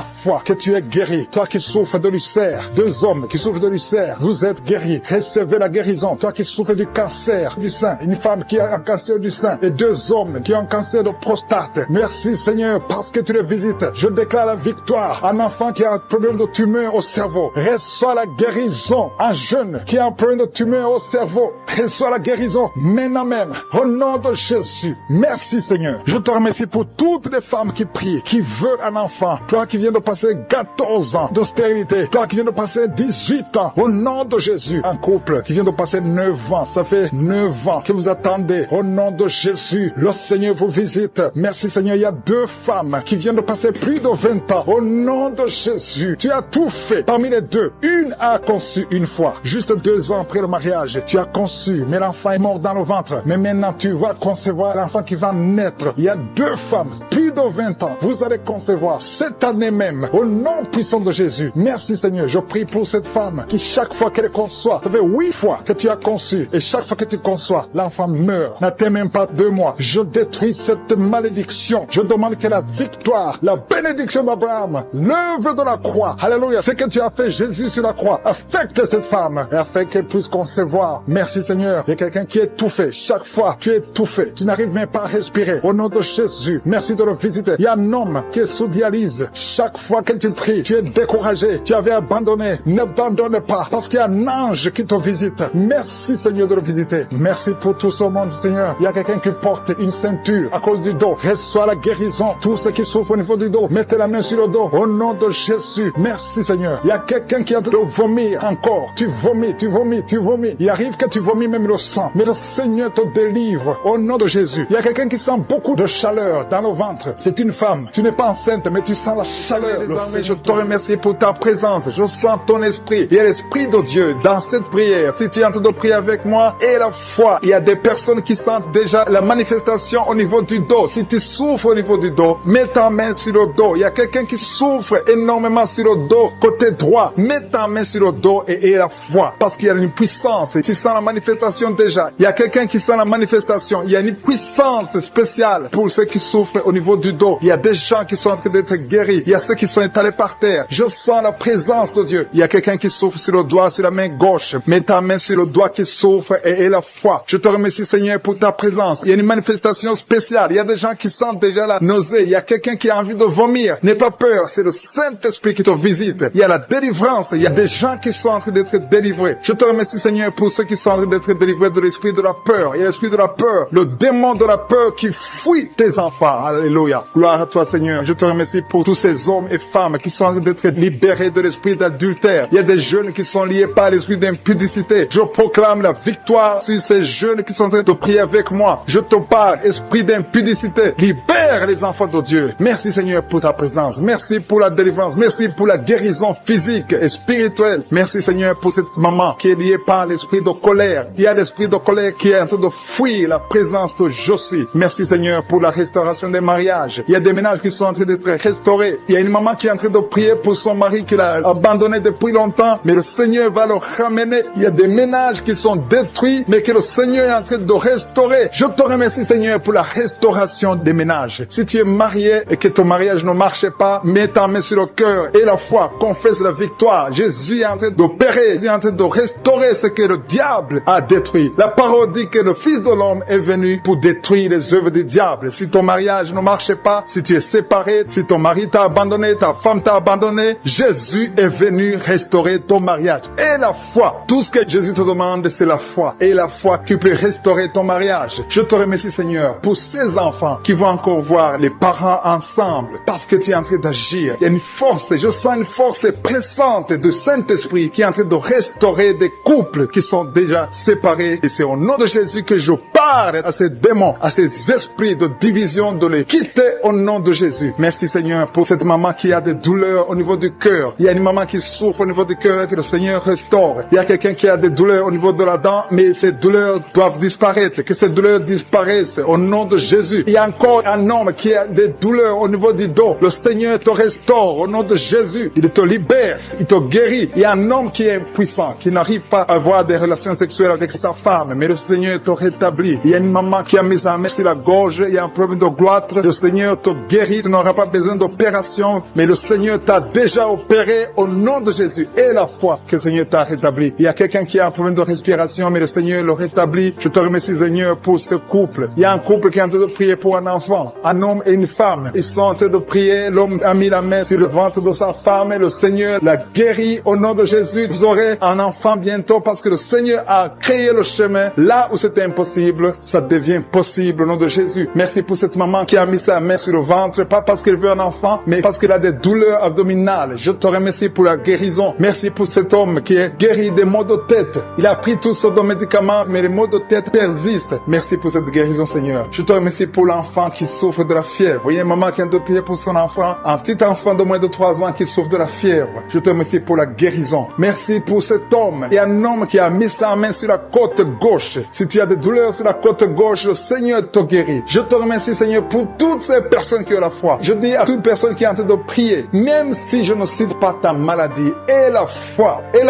foi que tu es guéri. Toi qui souffres de l'ulcère, 2 hommes qui souffrent de l'ulcère, vous êtes guéris. Recevez la guérison. Toi qui souffres du cancer du sein, une femme qui a un cancer du sein, et 2 hommes qui ont un cancer de prostate. Merci Seigneur, parce que tu les visites. Je déclare la victoire. Un enfant qui a un problème de tumeur au cerveau, reçoit la guérison. Un jeune qui a un problème de tumeur au cerveau, reçoit la guérison maintenant même. Au nom de Jésus, merci Seigneur. Je te remercie pour toutes les femmes qui prient, qui veulent un enfant. Toi qui viens de passer 14 ans de stérilité, toi qui viens de passer 18 ans, au nom de Jésus. Un couple qui vient de passer 9 ans, ça fait 9 ans que vous attendez. Au nom de Jésus, le Seigneur vous visite. Merci Seigneur, il y a 2 femmes qui viennent de passer plus de 20 ans. Au nom de Jésus, tu as tout fait. Parmi les 2, une a conçu une fois. Juste 2 ans après le mariage, tu as conçu, mais l'enfant est mort dans le ventre. Mais maintenant, tu vas concevoir l'enfant qui va naître. Il y a 2 femmes, plus de 20 ans. Vous allez concevoir cette année même, au nom puissant de Jésus. Merci Seigneur, je prie pour cette femme qui chaque fois qu'elle conçoit, ça fait 8 fois que tu as conçu, et chaque fois que tu conçois, l'enfant meurt. N'attends même pas 2 mois. Je détruis cette malédiction. Je demande que la victoire, la bénédiction d'Abraham, l'œuvre de la croix, alléluia, ce que tu as fait Jésus sur la croix, affecte cette femme et afin qu'elle puisse concevoir. Merci Seigneur. Il y a quelqu'un qui est étouffé. Chaque fois, tu es étouffé. Tu n'arrives même pas à respirer. Au nom de Jésus, merci de le visiter. Il y a un homme qui est sous dialyse. Chaque fois que tu pries, tu es découragé. Tu avais abandonné. N'abandonne pas, parce qu'il y a un ange qui te visite. Merci Seigneur de le visiter. Merci pour tout ce monde Seigneur. Il y a quelqu'un qui porte une ceinture à cause du dos. Reçois la guérison. Tous ceux qui souffrent au niveau du dos, mettez la main sur le dos. Au nom de Jésus. Merci Seigneur. Il y a quelqu'un qui est en train de vomir encore. Tu vomis, tu vomis, tu vomis. Il arrive que tu vomis même le sang. Mais le Seigneur te délivre. Au nom de Jésus. Il y a quelqu'un qui sent beaucoup de chaleur dans le ventre. C'est une femme. Tu n'es pas enceinte, mais tu sens la chaleur. Désormais, je te remercie pour ta présence. Je sens ton esprit. Il y a l'esprit de Dieu dans cette prière. Si tu es en train de prier avec moi, et la foi, il y a des personnes qui sentent déjà la manifestation au niveau du dos. Si tu souffres au niveau du dos, mets ta main sur le dos. Il y a quelqu'un qui souffre énormément sur le dos, côté droit. Mets ta main sur le dos et la foi. Parce qu'il y a une puissance. Tu sens la manifestation déjà. Il y a quelqu'un qui sent la manifestation. Il y a une puissance spéciale pour ceux qui souffrent au niveau du dos. Il y a des gens qui sont en train d'être guéris. Il y a ceux qui sont étalés par terre. Je sens la présence de Dieu. Il y a quelqu'un qui souffre sur le doigt, sur la main gauche. Mets ta main sur le doigt qui souffre et la foi. Je te remercie Seigneur pour ta présence. Il y a une manifestation spéciale. Il y a des gens qui sentent déjà la nausée. Il y a quelqu'un qui a envie de vomir. N'aie pas peur. C'est le Saint-Esprit qui te visite. Il y a la délivrance. Il y a des gens qui sont en train d'être délivrés. Je te remercie Seigneur pour ceux qui sont en train d'être délivrés de l'esprit de la peur. Il y a l'esprit de la peur. Le démon de la peur qui fuit tes enfants. Alléluia. Gloire à toi Seigneur. Je te remercie pour tous ces hommes et femmes qui sont en train d'être libérés de l'esprit d'adultère. Il y a des jeunes qui sont liés par l'esprit d'impudicité. Je proclame la victoire sur ces jeunes qui sont en train de prier avec moi. Je te parle, esprit d'impudicité. Libère les enfants de Dieu. Merci Seigneur pour ta présence. Merci pour la délivrance. Merci pour la guérison physique et spirituelle. Merci Seigneur pour cette maman qui est liée par l'esprit de colère. Il y a l'esprit de colère qui est en train de fuir la présence de Josie. Merci Seigneur pour la restauration des mariages. Il y a des ménages qui sont en train d'être restaurés. Il y a une maman qui est en train de prier pour son mari qui l'a abandonné depuis longtemps, mais le Seigneur va le ramener. Il y a des ménages qui sont détruits, mais que le Seigneur est en train de restaurer. Je te remercie Seigneur pour la restauration des ménages. Si tu es marié et que ton mariage ne marche pas, mets ta main sur le cœur et la foi, confesse la victoire. Jésus est en train d'opérer, Jésus est en train de restaurer ce que le diable a détruit. La parole dit que le Fils de l'homme est venu pour détruire les œuvres du diable. Si ton mariage ne marche pas, si tu es séparé, si ton mari t'a abandonné, ta femme t'a abandonné, Jésus est venu restaurer ton mariage. Et la foi, tout ce que Jésus te demande, c'est la foi. Et la foi qui peut restaurer ton mariage. Je te remercie Seigneur pour ces enfants qui vont encore voir les parents ensemble parce que tu es en train d'agir. Il y a une force, je sens une force pressante de Saint-Esprit qui est en train de restaurer des couples qui sont déjà séparés. Et c'est au nom de Jésus que je parle à ces démons, à ces esprits de division, de les quitter au nom de Jésus. Merci Seigneur pour cette maman qui a des douleurs au niveau du cœur. Il y a une maman qui souffre au niveau du cœur que le Seigneur restaure. Il y a quelqu'un qui a des douleurs au niveau de la dent, mais ces douleurs doivent disparaître, que ces douleurs disparaissent au nom de Jésus. Il y a encore un homme qui a des douleurs au niveau du dos. Le Seigneur te restaure au nom de Jésus. Il te libère, il te guérit. Il y a un homme qui est impuissant, qui n'arrive pas à avoir des relations sexuelles avec sa femme, mais le Seigneur te rétablit. Il y a une maman qui a mis sa main sur la gorge, il y a un problème de gloître. Le Seigneur te guérit, tu n'auras pas besoin d'opération, mais le Seigneur t'a déjà opéré au nom de Jésus. Et la foi que le Seigneur t'a rétabli. Il y a quelqu'un qui a un problème de respiration, mais le Seigneur le rétablit. Je te remercie, Seigneur, pour ce couple. Il y a un couple qui est en train de prier pour un enfant, un homme et une femme. Ils sont en train de prier. L'homme a mis la main sur le ventre de sa femme et le Seigneur l'a guéri au nom de Jésus. Vous aurez un enfant bientôt parce que le Seigneur a créé le chemin. Là où c'était impossible, ça devient possible au nom de Jésus. Merci pour cette maman qui a mis sa main sur le ventre, pas parce qu'elle veut un enfant, mais parce qu'elle a des douleurs abdominales. Je te remercie pour la guérison. Merci pour cet homme qui est guéri des maux de tête. Il a pris tous sortes de médicaments, mais les maux de tête persistent. Merci pour cette guérison, Seigneur. Je te remercie pour l'enfant qui souffre de la fièvre. Voyez une maman qui a de prier pour son enfant, un petit enfant de moins de 3 ans qui souffre de la fièvre. Je te remercie pour la guérison. Merci pour cet homme. Il y a un homme qui a mis sa main sur la côte gauche. Si tu as des douleurs sur la côte gauche, le Seigneur te guérit. Je te remercie, Seigneur, pour toutes ces personnes qui ont la foi. Je dis à toute personne qui est en train de prier, même si je ne cite pas ta maladie, et la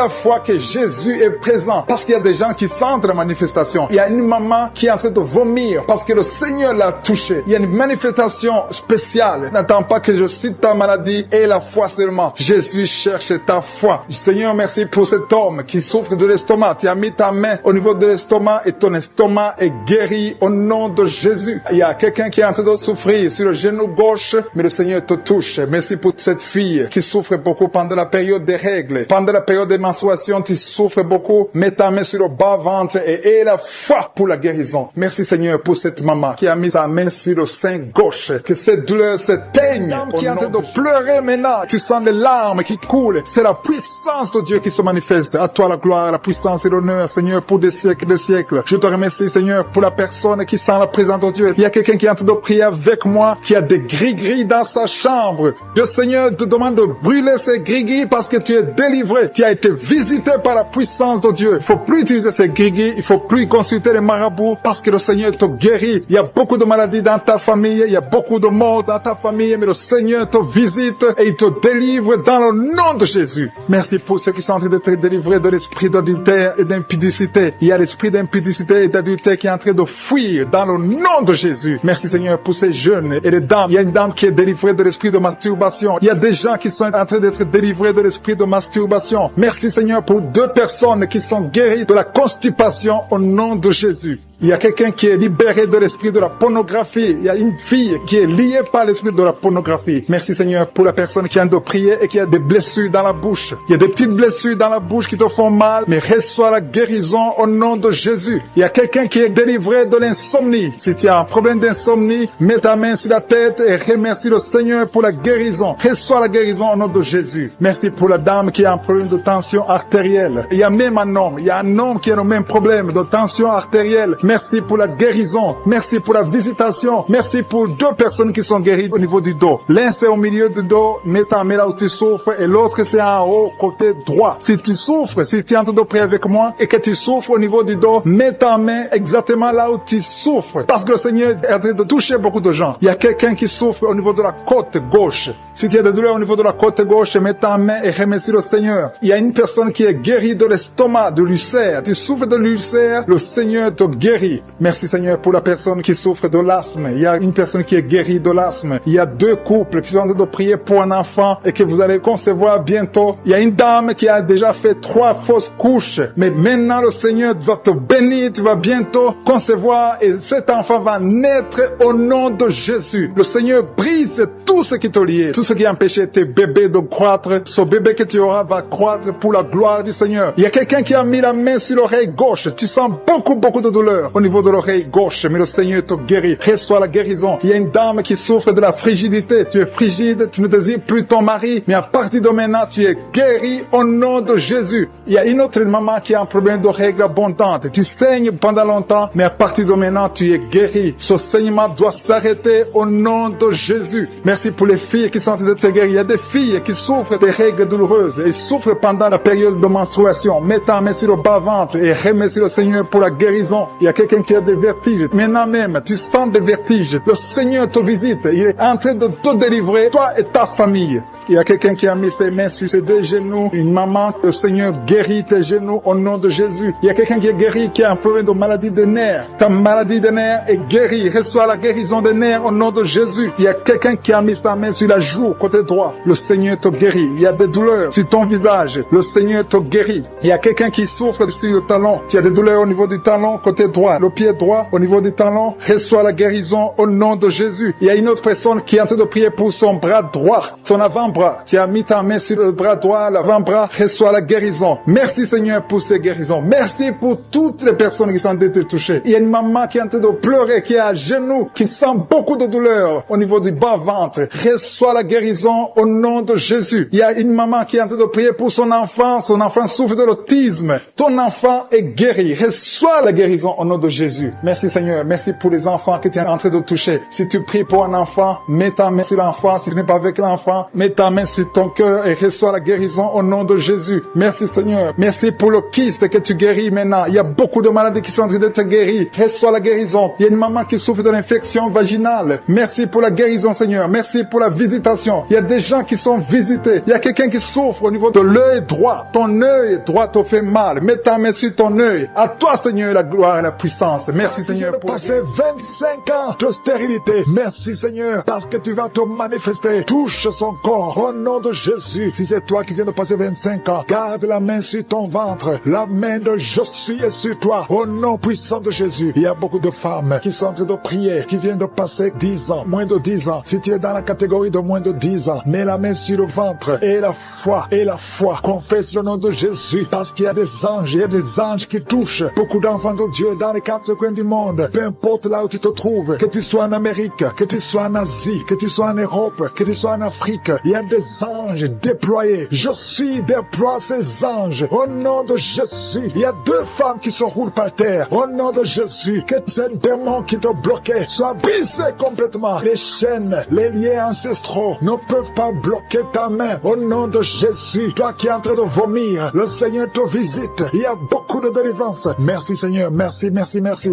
foi que Jésus est présent, parce qu'il y a des gens qui sentent la manifestation. Il y a une maman qui est en train de vomir parce que le Seigneur l'a touchée. Il y a une manifestation spéciale. N'attends pas que je cite ta maladie et la foi seulement. Jésus cherche ta foi. Seigneur, merci pour cet homme qui souffre de l'estomac. Tu as mis ta main au niveau de l'estomac et ton estomac est guéri au nom de Jésus. Il y a quelqu'un qui est en train de souffrir sur le genou gauche, mais le Seigneur te touche. Merci pour cette fille qui souffre beaucoup pendant la période des règles. Pendant la période des menstruations, tu souffres beaucoup. Mets ta main sur le bas-ventre et aie la foi pour la guérison. Merci, Seigneur, pour cette maman qui a mis sa main sur le sein gauche. Que cette douleur s'éteigne. Qui est en train de pleurer maintenant. Tu sens les larmes qui coulent. C'est la puissance de Dieu qui se manifeste. À toi la gloire, la puissance et l'honneur, Seigneur, pour des siècles et des siècles. Je te remercie, Seigneur, pour la personne qui sent la présence de Dieu. Il y a quelqu'un qui est en train de prier avec moi, qui a des gris-gris dans sa chambre. Le Seigneur te demande de brûler ces gris-gris parce que tu es délivré. Tu as été visité par la puissance de Dieu. Il faut plus utiliser ces gris-gris. Il faut plus consulter les marabouts parce que le Seigneur te guérit. Il y a beaucoup de maladies dans ta famille. Il y a beaucoup de morts dans ta famille. Mais le Seigneur te visite et il te délivre dans le nom de Jésus. Merci pour ceux qui sont en train d'être délivrés de l'esprit d'adultère et d'impudicité. Il y a l'esprit d'impudicité et d'adultère qui est en train de fuir dans le nom de Jésus. Merci, Seigneur, pour ces jeunes et les dames. Il y a une dame qui est délivrée de l'esprit de masturbation. Il y a des gens qui sont en train d'être délivrés de l'esprit de masturbation. Merci, Seigneur, pour 2 personnes qui sont guéries de la constipation au nom de Jésus. Il y a quelqu'un qui est libéré de l'esprit de la pornographie. Il y a une fille qui est liée par l'esprit de la pornographie. Merci, Seigneur, pour la personne qui a de prier et qui a des blessures dans la bouche. Il y a des petites blessures dans la bouche qui te font mal, mais reçois la guérison au nom de Jésus. Il y a quelqu'un qui est délivré de l'insomnie. Si tu as un problème d'insomnie, mets ta main sur la tête et remercie le Seigneur pour la guérison. Reçois la guérison au nom de Jésus. Merci pour la dame qui a un problème de tension artérielle. Il y a même un homme. Il y a un homme qui a le même problème de tension artérielle. Merci pour la guérison. Merci pour la visitation. Merci pour 2 personnes qui sont guéries au niveau du dos. L'un c'est au milieu du dos, mets ta main là où tu souffres, et l'autre c'est en haut, côté droit. Si tu souffres, si tu es en train de prier avec moi et que tu souffres au niveau du dos, mets ta main exactement là où tu souffres. Parce que le Seigneur est en train de toucher beaucoup de gens. Il y a quelqu'un qui souffre au niveau de la côte gauche. Si tu as des douleurs au niveau de la côte gauche, mets ta main et remercie le Seigneur. Il y a une personne qui est guérie de l'estomac, de l'ulcère. Tu souffres de l'ulcère, le Seigneur te guérit. Merci, Seigneur, pour la personne qui souffre de l'asthme. Il y a une personne qui est guérie de l'asthme. Il y a 2 couples qui sont en train de prier pour un enfant et que vous allez concevoir bientôt. Il y a une dame qui a déjà fait 3 fausses couches. Mais maintenant, le Seigneur va te bénir. Tu vas bientôt concevoir et cet enfant va naître au nom de Jésus. Le Seigneur brise tout ce qui te liait, tout ce qui empêchait tes bébés de croître. Ce bébé que tu auras va croître pour la gloire du Seigneur. Il y a quelqu'un qui a mis la main sur l'oreille gauche. Tu sens beaucoup de douleur. douleur au niveau de l'oreille gauche, mais le Seigneur te guérit. Reçois la guérison. Il y a une dame qui souffre de la frigidité. Tu es frigide, tu ne désires plus ton mari, mais à partir de maintenant, tu es guéri au nom de Jésus. Il y a une autre maman qui a un problème de règles abondantes. Tu saignes pendant longtemps, mais à partir de maintenant, tu es guéri. Ce saignement doit s'arrêter au nom de Jésus. Merci pour les filles qui sont en train de te guérir. Il y a des filles qui souffrent des règles douloureuses. Elles souffrent pendant la période de menstruation. Mets ta main sur le bas-ventre et remercie le Seigneur pour la guérison. Il y a quelqu'un qui a des vertiges. Maintenant même, tu sens des vertiges. Le Seigneur te visite. Il est en train de te délivrer, toi et ta famille. Il y a quelqu'un qui a mis ses mains sur ses deux genoux. Une maman, le Seigneur guérit tes genoux au nom de Jésus. Il y a quelqu'un qui est guéri, qui a un problème de maladie des nerfs. Ta maladie des nerfs est guérie. Reçois la guérison des nerfs au nom de Jésus. Il y a quelqu'un qui a mis sa main sur la joue, côté droit. Le Seigneur te guérit. Il y a des douleurs sur ton visage. Le Seigneur te guérit. Il y a quelqu'un qui souffre sur le talon. Tu as des douleurs au niveau du talon, côté droit. Le pied droit, au niveau du talon. Reçois la guérison au nom de Jésus. Il y a une autre personne qui est en train de prier pour son bras droit, son avant-bras. Tu as mis ta main sur le bras droit, l'avant-bras, reçois la guérison. Merci Seigneur pour ces guérisons. Merci pour toutes les personnes qui sont en train de toucher. Il y a une maman qui est en train de pleurer, qui est à genoux, qui sent beaucoup de douleur au niveau du bas-ventre. Reçois la guérison au nom de Jésus. Il y a une maman qui est en train de prier pour son enfant souffre de l'autisme. Ton enfant est guéri. Reçois la guérison au nom de Jésus. Merci Seigneur. Merci pour les enfants que tu es en train de toucher. Si tu pries pour un enfant, mets ta main sur l'enfant. Si tu n'es pas avec l'enfant, mets ta main sur ton cœur et reçois la guérison au nom de Jésus. Merci Seigneur. Merci pour le kyste que tu guéris maintenant. Il y a beaucoup de maladies qui sont en train de te guérir. Reçois la guérison. Il y a une maman qui souffre de l'infection vaginale. Merci pour la guérison Seigneur. Merci pour la visitation. Il y a des gens qui sont visités. Il y a quelqu'un qui souffre au niveau de l'œil droit. Ton œil droit te fait mal. Mets ta main sur ton œil. À toi Seigneur la gloire et la puissance. Merci Seigneur pour passer 25 ans de stérilité. Merci Seigneur parce que tu vas te manifester. Touche son corps. Au nom de Jésus, si c'est toi qui viens de passer 25 ans, garde la main sur ton ventre. La main de Jésus est sur toi. Au nom puissant de Jésus. Il y a beaucoup de femmes qui sont en train de prier, qui viennent de passer 10 ans, moins de 10 ans. Si tu es dans la catégorie de moins de 10 ans, mets la main sur le ventre et la foi, confesse le nom de Jésus parce qu'il y a des anges, il y a des anges qui touchent beaucoup d'enfants de Dieu dans les 4 coins du monde. Peu importe là où tu te trouves, que tu sois en Amérique, que tu sois en Asie, que tu sois en Europe, que tu sois en Afrique, il y a des anges déployés. Jésus déploie ses anges au nom de Jésus. Il y a 2 femmes qui se roulent par terre au nom de Jésus. Que ces démons qui te bloquaient soient brisés complètement. Les chaînes, les liens ancestraux ne peuvent pas bloquer ta main au nom de Jésus. Toi qui es en train de vomir, le Seigneur te visite. Il y a beaucoup de délivrance. Merci Seigneur, merci.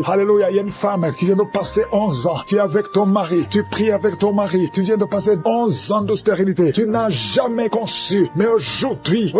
Alléluia. Il y a une femme qui vient de passer 11 ans. Tu es avec ton mari, tu pries avec ton mari. Tu viens de passer 11 ans de stérilité. Tu n'as jamais conçu. Mais aujourd'hui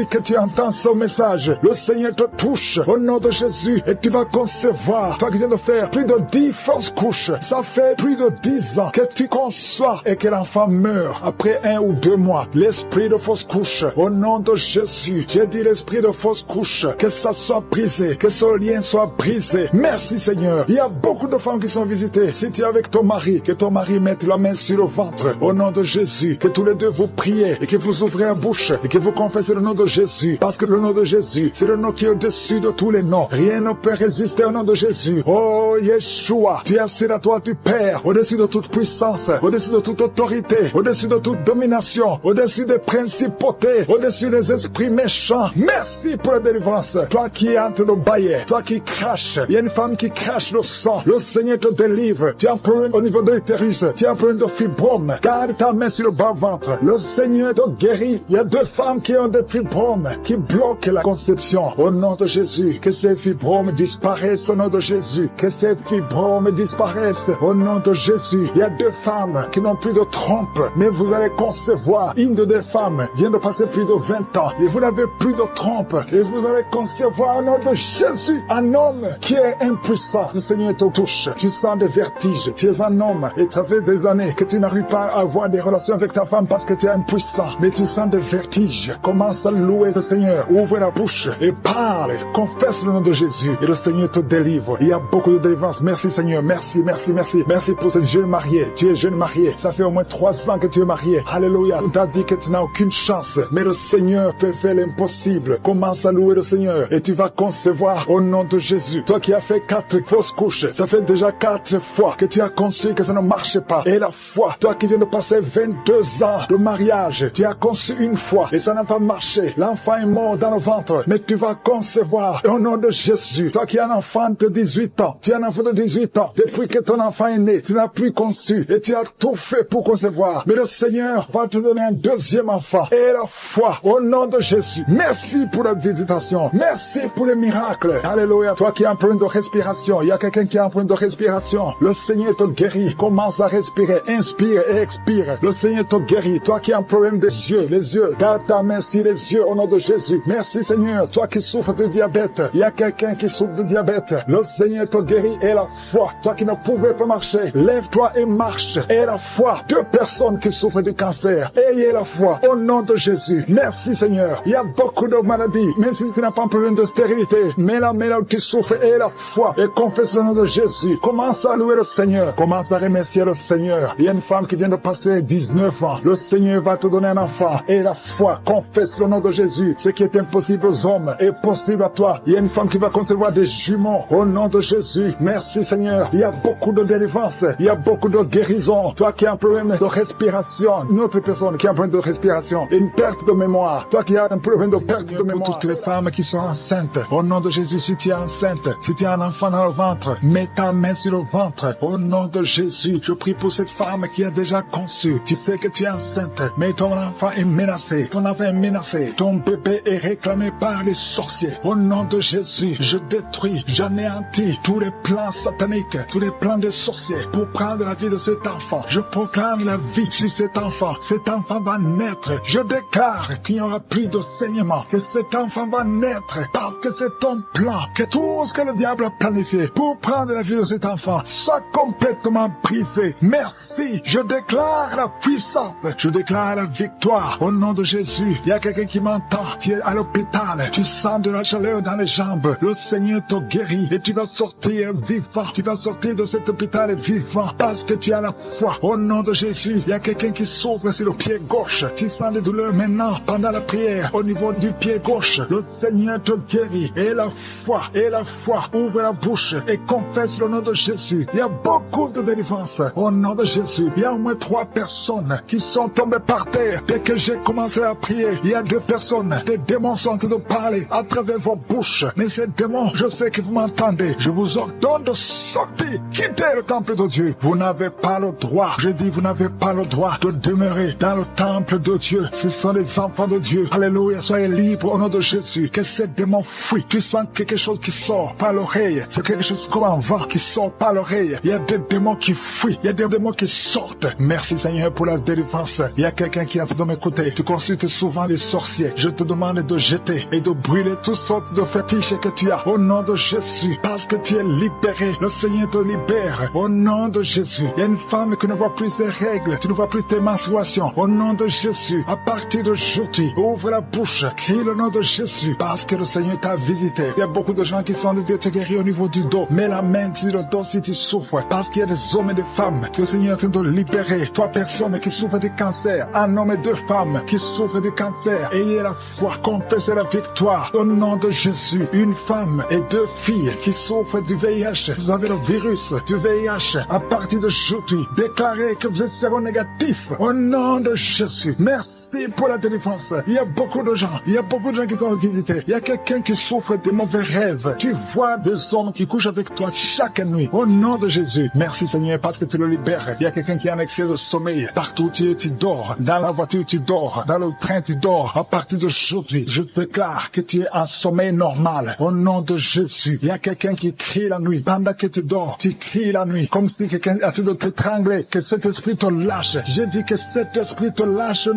que tu entends ce message, le Seigneur te touche au nom de Jésus et tu vas concevoir. Toi qui viens de faire plus de 10 fausses couches, ça fait plus de 10 ans que tu conçois et que l'enfant meurt après 1 ou 2 mois. L'esprit de fausse couche, au nom de Jésus, j'ai dit l'esprit de fausse couche, que ça soit brisé, que ce lien soit brisé. Merci Seigneur. Il y a beaucoup de femmes qui sont visitées. Si tu es avec ton mari, que ton mari mette la main sur le ventre, au nom de Jésus, que tous les deux vous priez et que vous ouvrez la bouche et que vous confessez le nom de Jésus, parce que le nom de Jésus, c'est le nom qui est au-dessus de tous les noms. Rien ne peut résister au nom de Jésus. Oh Yeshua, tu es assis à toi du Père, au-dessus de toute puissance, au-dessus de toute autorité, au-dessus de toute domination, au-dessus des principautés, au-dessus des esprits méchants. Merci pour la délivrance. Toi qui es en train de bailler, toi qui craches, il y a une femme qui crache le sang. Le Seigneur te délivre. Tu as un problème au niveau de l'utérus, tu as un problème de fibrome. Garde ta main sur le bas-ventre. Le Seigneur te guérit. Il y a 2 femmes qui ont des fibromes qui bloquent la conception. Au nom de Jésus, que ces fibromes disparaissent au nom de Jésus. Que ces fibromes disparaissent au nom de Jésus. Il y a 2 femmes qui n'ont plus de trompe, mais vous allez concevoir. Une de 2 femmes vient de passer plus de 20 ans et vous n'avez plus de trompe et vous allez concevoir au nom de Jésus un homme qui est impuissant. Le Seigneur te touche. Tu sens des vertiges. Tu es un homme et ça fait des années que tu n'arrives pas à avoir des relations relation avec ta femme parce que tu es impuissant, mais tu sens des vertiges. Commence à louer le Seigneur. Ouvre la bouche et parle. Confesse le nom de Jésus et le Seigneur te délivre. Il y a beaucoup de délivrance. Merci Seigneur. Merci, merci, merci. Merci pour cette jeune mariée. Tu es jeune mariée. Ça fait au moins 3 ans que tu es mariée. Alléluia. On t'a dit que tu n'as aucune chance. Mais le Seigneur peut faire l'impossible. Commence à louer le Seigneur et tu vas concevoir au nom de Jésus. Toi qui as fait 4 fausses couches, ça fait déjà 4 fois que tu as conçu que ça ne marche pas. Et la foi, toi qui viens de passer 22 ans de mariage, tu as conçu une fois et ça n'a pas marché. L'enfant est mort dans le ventre, mais tu vas concevoir au nom de Jésus. Toi qui as un enfant de 18 ans, tu as un enfant de 18 ans, depuis que ton enfant est né, tu n'as plus conçu et tu as tout fait pour concevoir. Mais le Seigneur va te donner un deuxième enfant et la foi au nom de Jésus. Merci pour la visitation. Merci pour les miracles. Alléluia. Toi qui as un problème de respiration, il y a quelqu'un qui a un problème de respiration. Le Seigneur te guérit. Commence à respirer. Inspire et expire. Le Seigneur te guérit. Toi qui as un problème des yeux, les yeux, garde ta main sur les yeux au nom de Jésus. Merci Seigneur. Toi qui souffres de diabète, il y a quelqu'un qui souffre de diabète. Le Seigneur te guérit et la foi. Toi qui ne pouvais pas marcher, lève-toi et marche. Et la foi. 2 personnes qui souffrent du cancer. Ayez la foi au nom de Jésus. Merci Seigneur. Il y a beaucoup de maladies, même si tu n'as pas un problème de stérilité. Mais là où tu souffres, aie la foi et confesse le nom de Jésus. Commence à louer le Seigneur. Commence à remercier le Seigneur. Il y a une femme qui vient de passer 19 ans. Le Seigneur va te donner un enfant. Et la foi, confesse le nom de Jésus. Ce qui est impossible aux hommes est possible à toi. Il y a une femme qui va concevoir des jumeaux au nom de Jésus. Merci Seigneur. Il y a beaucoup de délivrance. Il y a beaucoup de guérison. Toi qui as un problème de respiration, une autre personne qui a un problème de respiration, une perte de mémoire. Toi qui as un problème de perte de mémoire. Pour toutes les femmes qui sont enceintes, au nom de Jésus, si tu es enceinte, si tu as un enfant dans le ventre, mets ta main sur le ventre. Au nom de Jésus, je prie pour cette femme qui a déjà conçu. Tu sais que tu es enceinte, mais ton enfant est menacé. Ton enfant est menacé. Ton bébé est réclamé par les sorciers. Au nom de Jésus, je détruis, j'anéantis tous les plans sataniques, tous les plans des sorciers pour prendre la vie de cet enfant. Je proclame la vie sur cet enfant. Cet enfant va naître. Je déclare qu'il n'y aura plus de saignement, que cet enfant va naître parce que c'est ton plan, que tout ce que le diable a planifié pour prendre la vie de cet enfant soit complètement brisé. Merci. Je déclare la puissance. Je déclare la victoire au nom de Jésus. Il y a quelqu'un qui m'entend. Tu es à l'hôpital. Tu sens de la chaleur dans les jambes. Le Seigneur te guérit et tu vas sortir vivant. Tu vas sortir de cet hôpital vivant parce que tu as la foi. Au nom de Jésus, il y a quelqu'un qui souffre sur le pied gauche. Tu sens des douleurs maintenant pendant la prière au niveau du pied gauche. Le Seigneur te guérit. Et la foi, ouvre la bouche et confesse le nom de Jésus. Il y a beaucoup de délivrance au nom de Jésus. Il y a au moins 3 personnes qui sont tombées par terre. Dès que j'ai commencé à prier, il y a 2 personnes. Des démons sont en train de parler à travers vos bouches. Mais ces démons, je sais que vous m'entendez. Je vous ordonne de sortir. Quittez le temple de Dieu. Vous n'avez pas le droit. Je dis, vous n'avez pas le droit de demeurer dans le temple de Dieu. Ce sont les enfants de Dieu. Alléluia. Soyez libres au nom de Jésus. Que ces démons fuient. Tu sens quelque chose qui sort par l'oreille. C'est quelque chose comme un vent qui sort par l'oreille. Il y a des démons qui fuient. Il y a des démons qui sortent. Merci Seigneur pour la délivrance. Il y a quelqu'un qui a de m'écouter. Tu consultes souvent les sorciers. Je te demande de jeter et de brûler toutes sortes de fétiches que tu as au nom de Jésus. Parce que tu es libéré. Le Seigneur te libère au nom de Jésus. Il y a une femme qui ne voit plus ses règles. Tu ne vois plus tes menstruations. Au nom de Jésus. À partir d'aujourd'hui, ouvre la bouche. Crie le nom de Jésus. Parce que le Seigneur t'a visité. Il y a beaucoup de gens qui sont de te guérir au niveau du dos. Mets la main sur le dos si tu souffres. Parce qu'il y a des hommes et des femmes que le Seigneur est en train de libérer. 3 personnes qui souffrent du cancer. Un homme et 2 femmes qui souffrent du cancer. Ayez la foi. Confessez la victoire. Au nom de Jésus. Une femme et 2 filles qui souffrent du VIH. Vous avez le virus du VIH. À partir d'aujourd'hui, déclarez que vous êtes séronégatif. Au nom de Jésus. Merci pour la délivrance. Il y a beaucoup de gens. Il y a beaucoup de gens qui t'ont visité. Il y a quelqu'un qui souffre de mauvais rêves. Tu vois des hommes qui couchent avec toi chaque nuit. Au nom de Jésus. Merci Seigneur parce que tu le libères. Il y a quelqu'un qui a un excès de sommeil. Partout où tu es, tu dors. Dans la voiture, tu dors. Dans le train, tu dors. À partir d'aujourd'hui, je déclare que tu es en sommeil normal. Au nom de Jésus. Il y a quelqu'un qui crie la nuit. Pendant que tu dors, tu cries la nuit. Comme si quelqu'un a tout de t'étrangler. Que cet esprit te lâche. J'ai dit que cet esprit te lâche.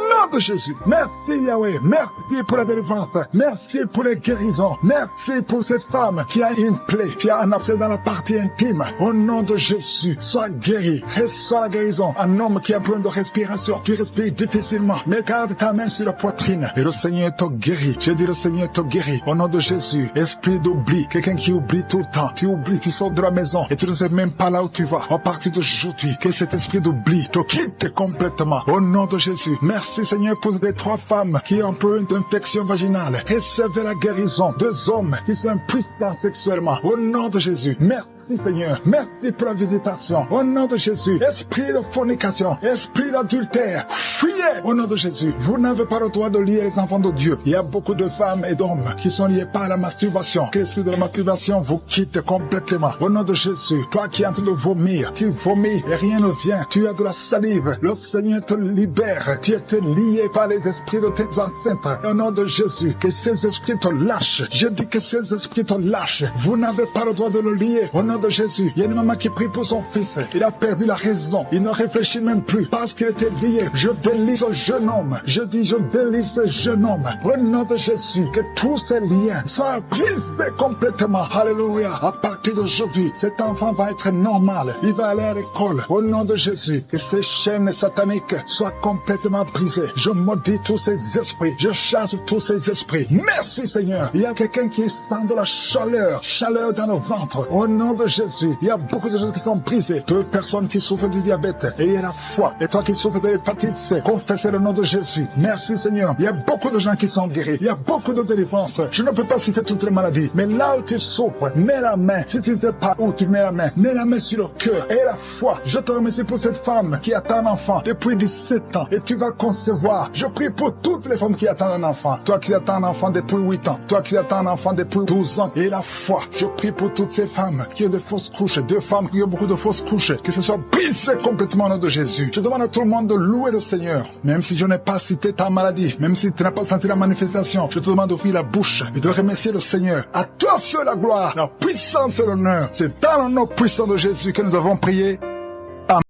nom de Jésus. Merci Yahweh. Merci pour la délivrance. Merci pour les guérisons. Merci pour cette femme qui a une plaie, qui a un abcès dans la partie intime. Au nom de Jésus, sois guéri. Reçois la guérison. Un homme qui a un problème de respiration. Tu respires difficilement. Mais garde ta main sur la poitrine. Et le Seigneur te guérit. J'ai dit le Seigneur te guérit. Au nom de Jésus, esprit d'oubli. Quelqu'un qui oublie tout le temps. Tu oublies, tu sors de la maison et tu ne sais même pas là où tu vas. À partir d'aujourd'hui, que cet esprit d'oubli te quitte complètement. Au nom de Jésus. Merci Seigneur pour les 3 femmes qui ont un peu d'infection vaginale. Recevez la guérison. 2 hommes qui sont impuissants sexuellement. Au nom de Jésus. Merci Seigneur. Merci pour la visitation. Au nom de Jésus. Esprit de fornication. Esprit d'adultère. Fuyez. Au nom de Jésus. Vous n'avez pas le droit de lier les enfants de Dieu. Il y a beaucoup de femmes et d'hommes qui sont liés par la masturbation. Que l'esprit de la masturbation vous quitte complètement. Au nom de Jésus. Toi qui es en train de vomir. Tu vomis et rien ne vient. Tu as de la salive. Le Seigneur te libère. Tu es lié par les esprits de tes ancêtres. Au nom de Jésus. Que ces esprits te lâchent. Je dis que ces esprits te lâchent. Vous n'avez pas le droit de le lier. Au nom de Jésus. Il y a une maman qui prie pour son fils. Il a perdu la raison. Il ne réfléchit même plus parce qu'il était lié. Je délie ce jeune homme. Je dis, je délie ce jeune homme. Au nom de Jésus, que tous ces liens soient brisés complètement. Alléluia. À partir d'aujourd'hui, cet enfant va être normal. Il va aller à l'école. Au nom de Jésus, que ces chaînes sataniques soient complètement brisées. Je maudis tous ces esprits. Je chasse tous ces esprits. Merci Seigneur. Il y a quelqu'un qui sent de la chaleur. Chaleur dans le ventre. Au nom de Jésus, il y a beaucoup de gens qui sont brisés. 2 personnes qui souffrent du diabète. Et il y a la foi. Et toi qui souffres de l'hépatite C, confessez le nom de Jésus. Merci Seigneur. Il y a beaucoup de gens qui sont guéris. Il y a beaucoup de délivrance. Je ne peux pas citer toutes les maladies. Mais là où tu souffres, mets la main. Si tu ne sais pas où tu mets la main sur le cœur. Et la foi. Je te remercie pour cette femme qui attend un enfant depuis 17 ans. Et tu vas concevoir. Je prie pour toutes les femmes qui attendent un enfant. Toi qui attends un enfant depuis 8 ans. Toi qui attends un enfant depuis 12 ans. Et la foi. Je prie pour toutes ces femmes qui ont des fausses couches. 2 femmes qui ont beaucoup de fausses couches. Que ce soit brisé complètement au nom de Jésus. Je demande à tout le monde de louer le Seigneur. Même si je n'ai pas cité ta maladie. Même si tu n'as pas senti la manifestation. Je te demande d'ouvrir la bouche et de remercier le Seigneur. À toi seul la gloire, la puissance et l'honneur. C'est dans le nom puissant de Jésus que nous avons prié.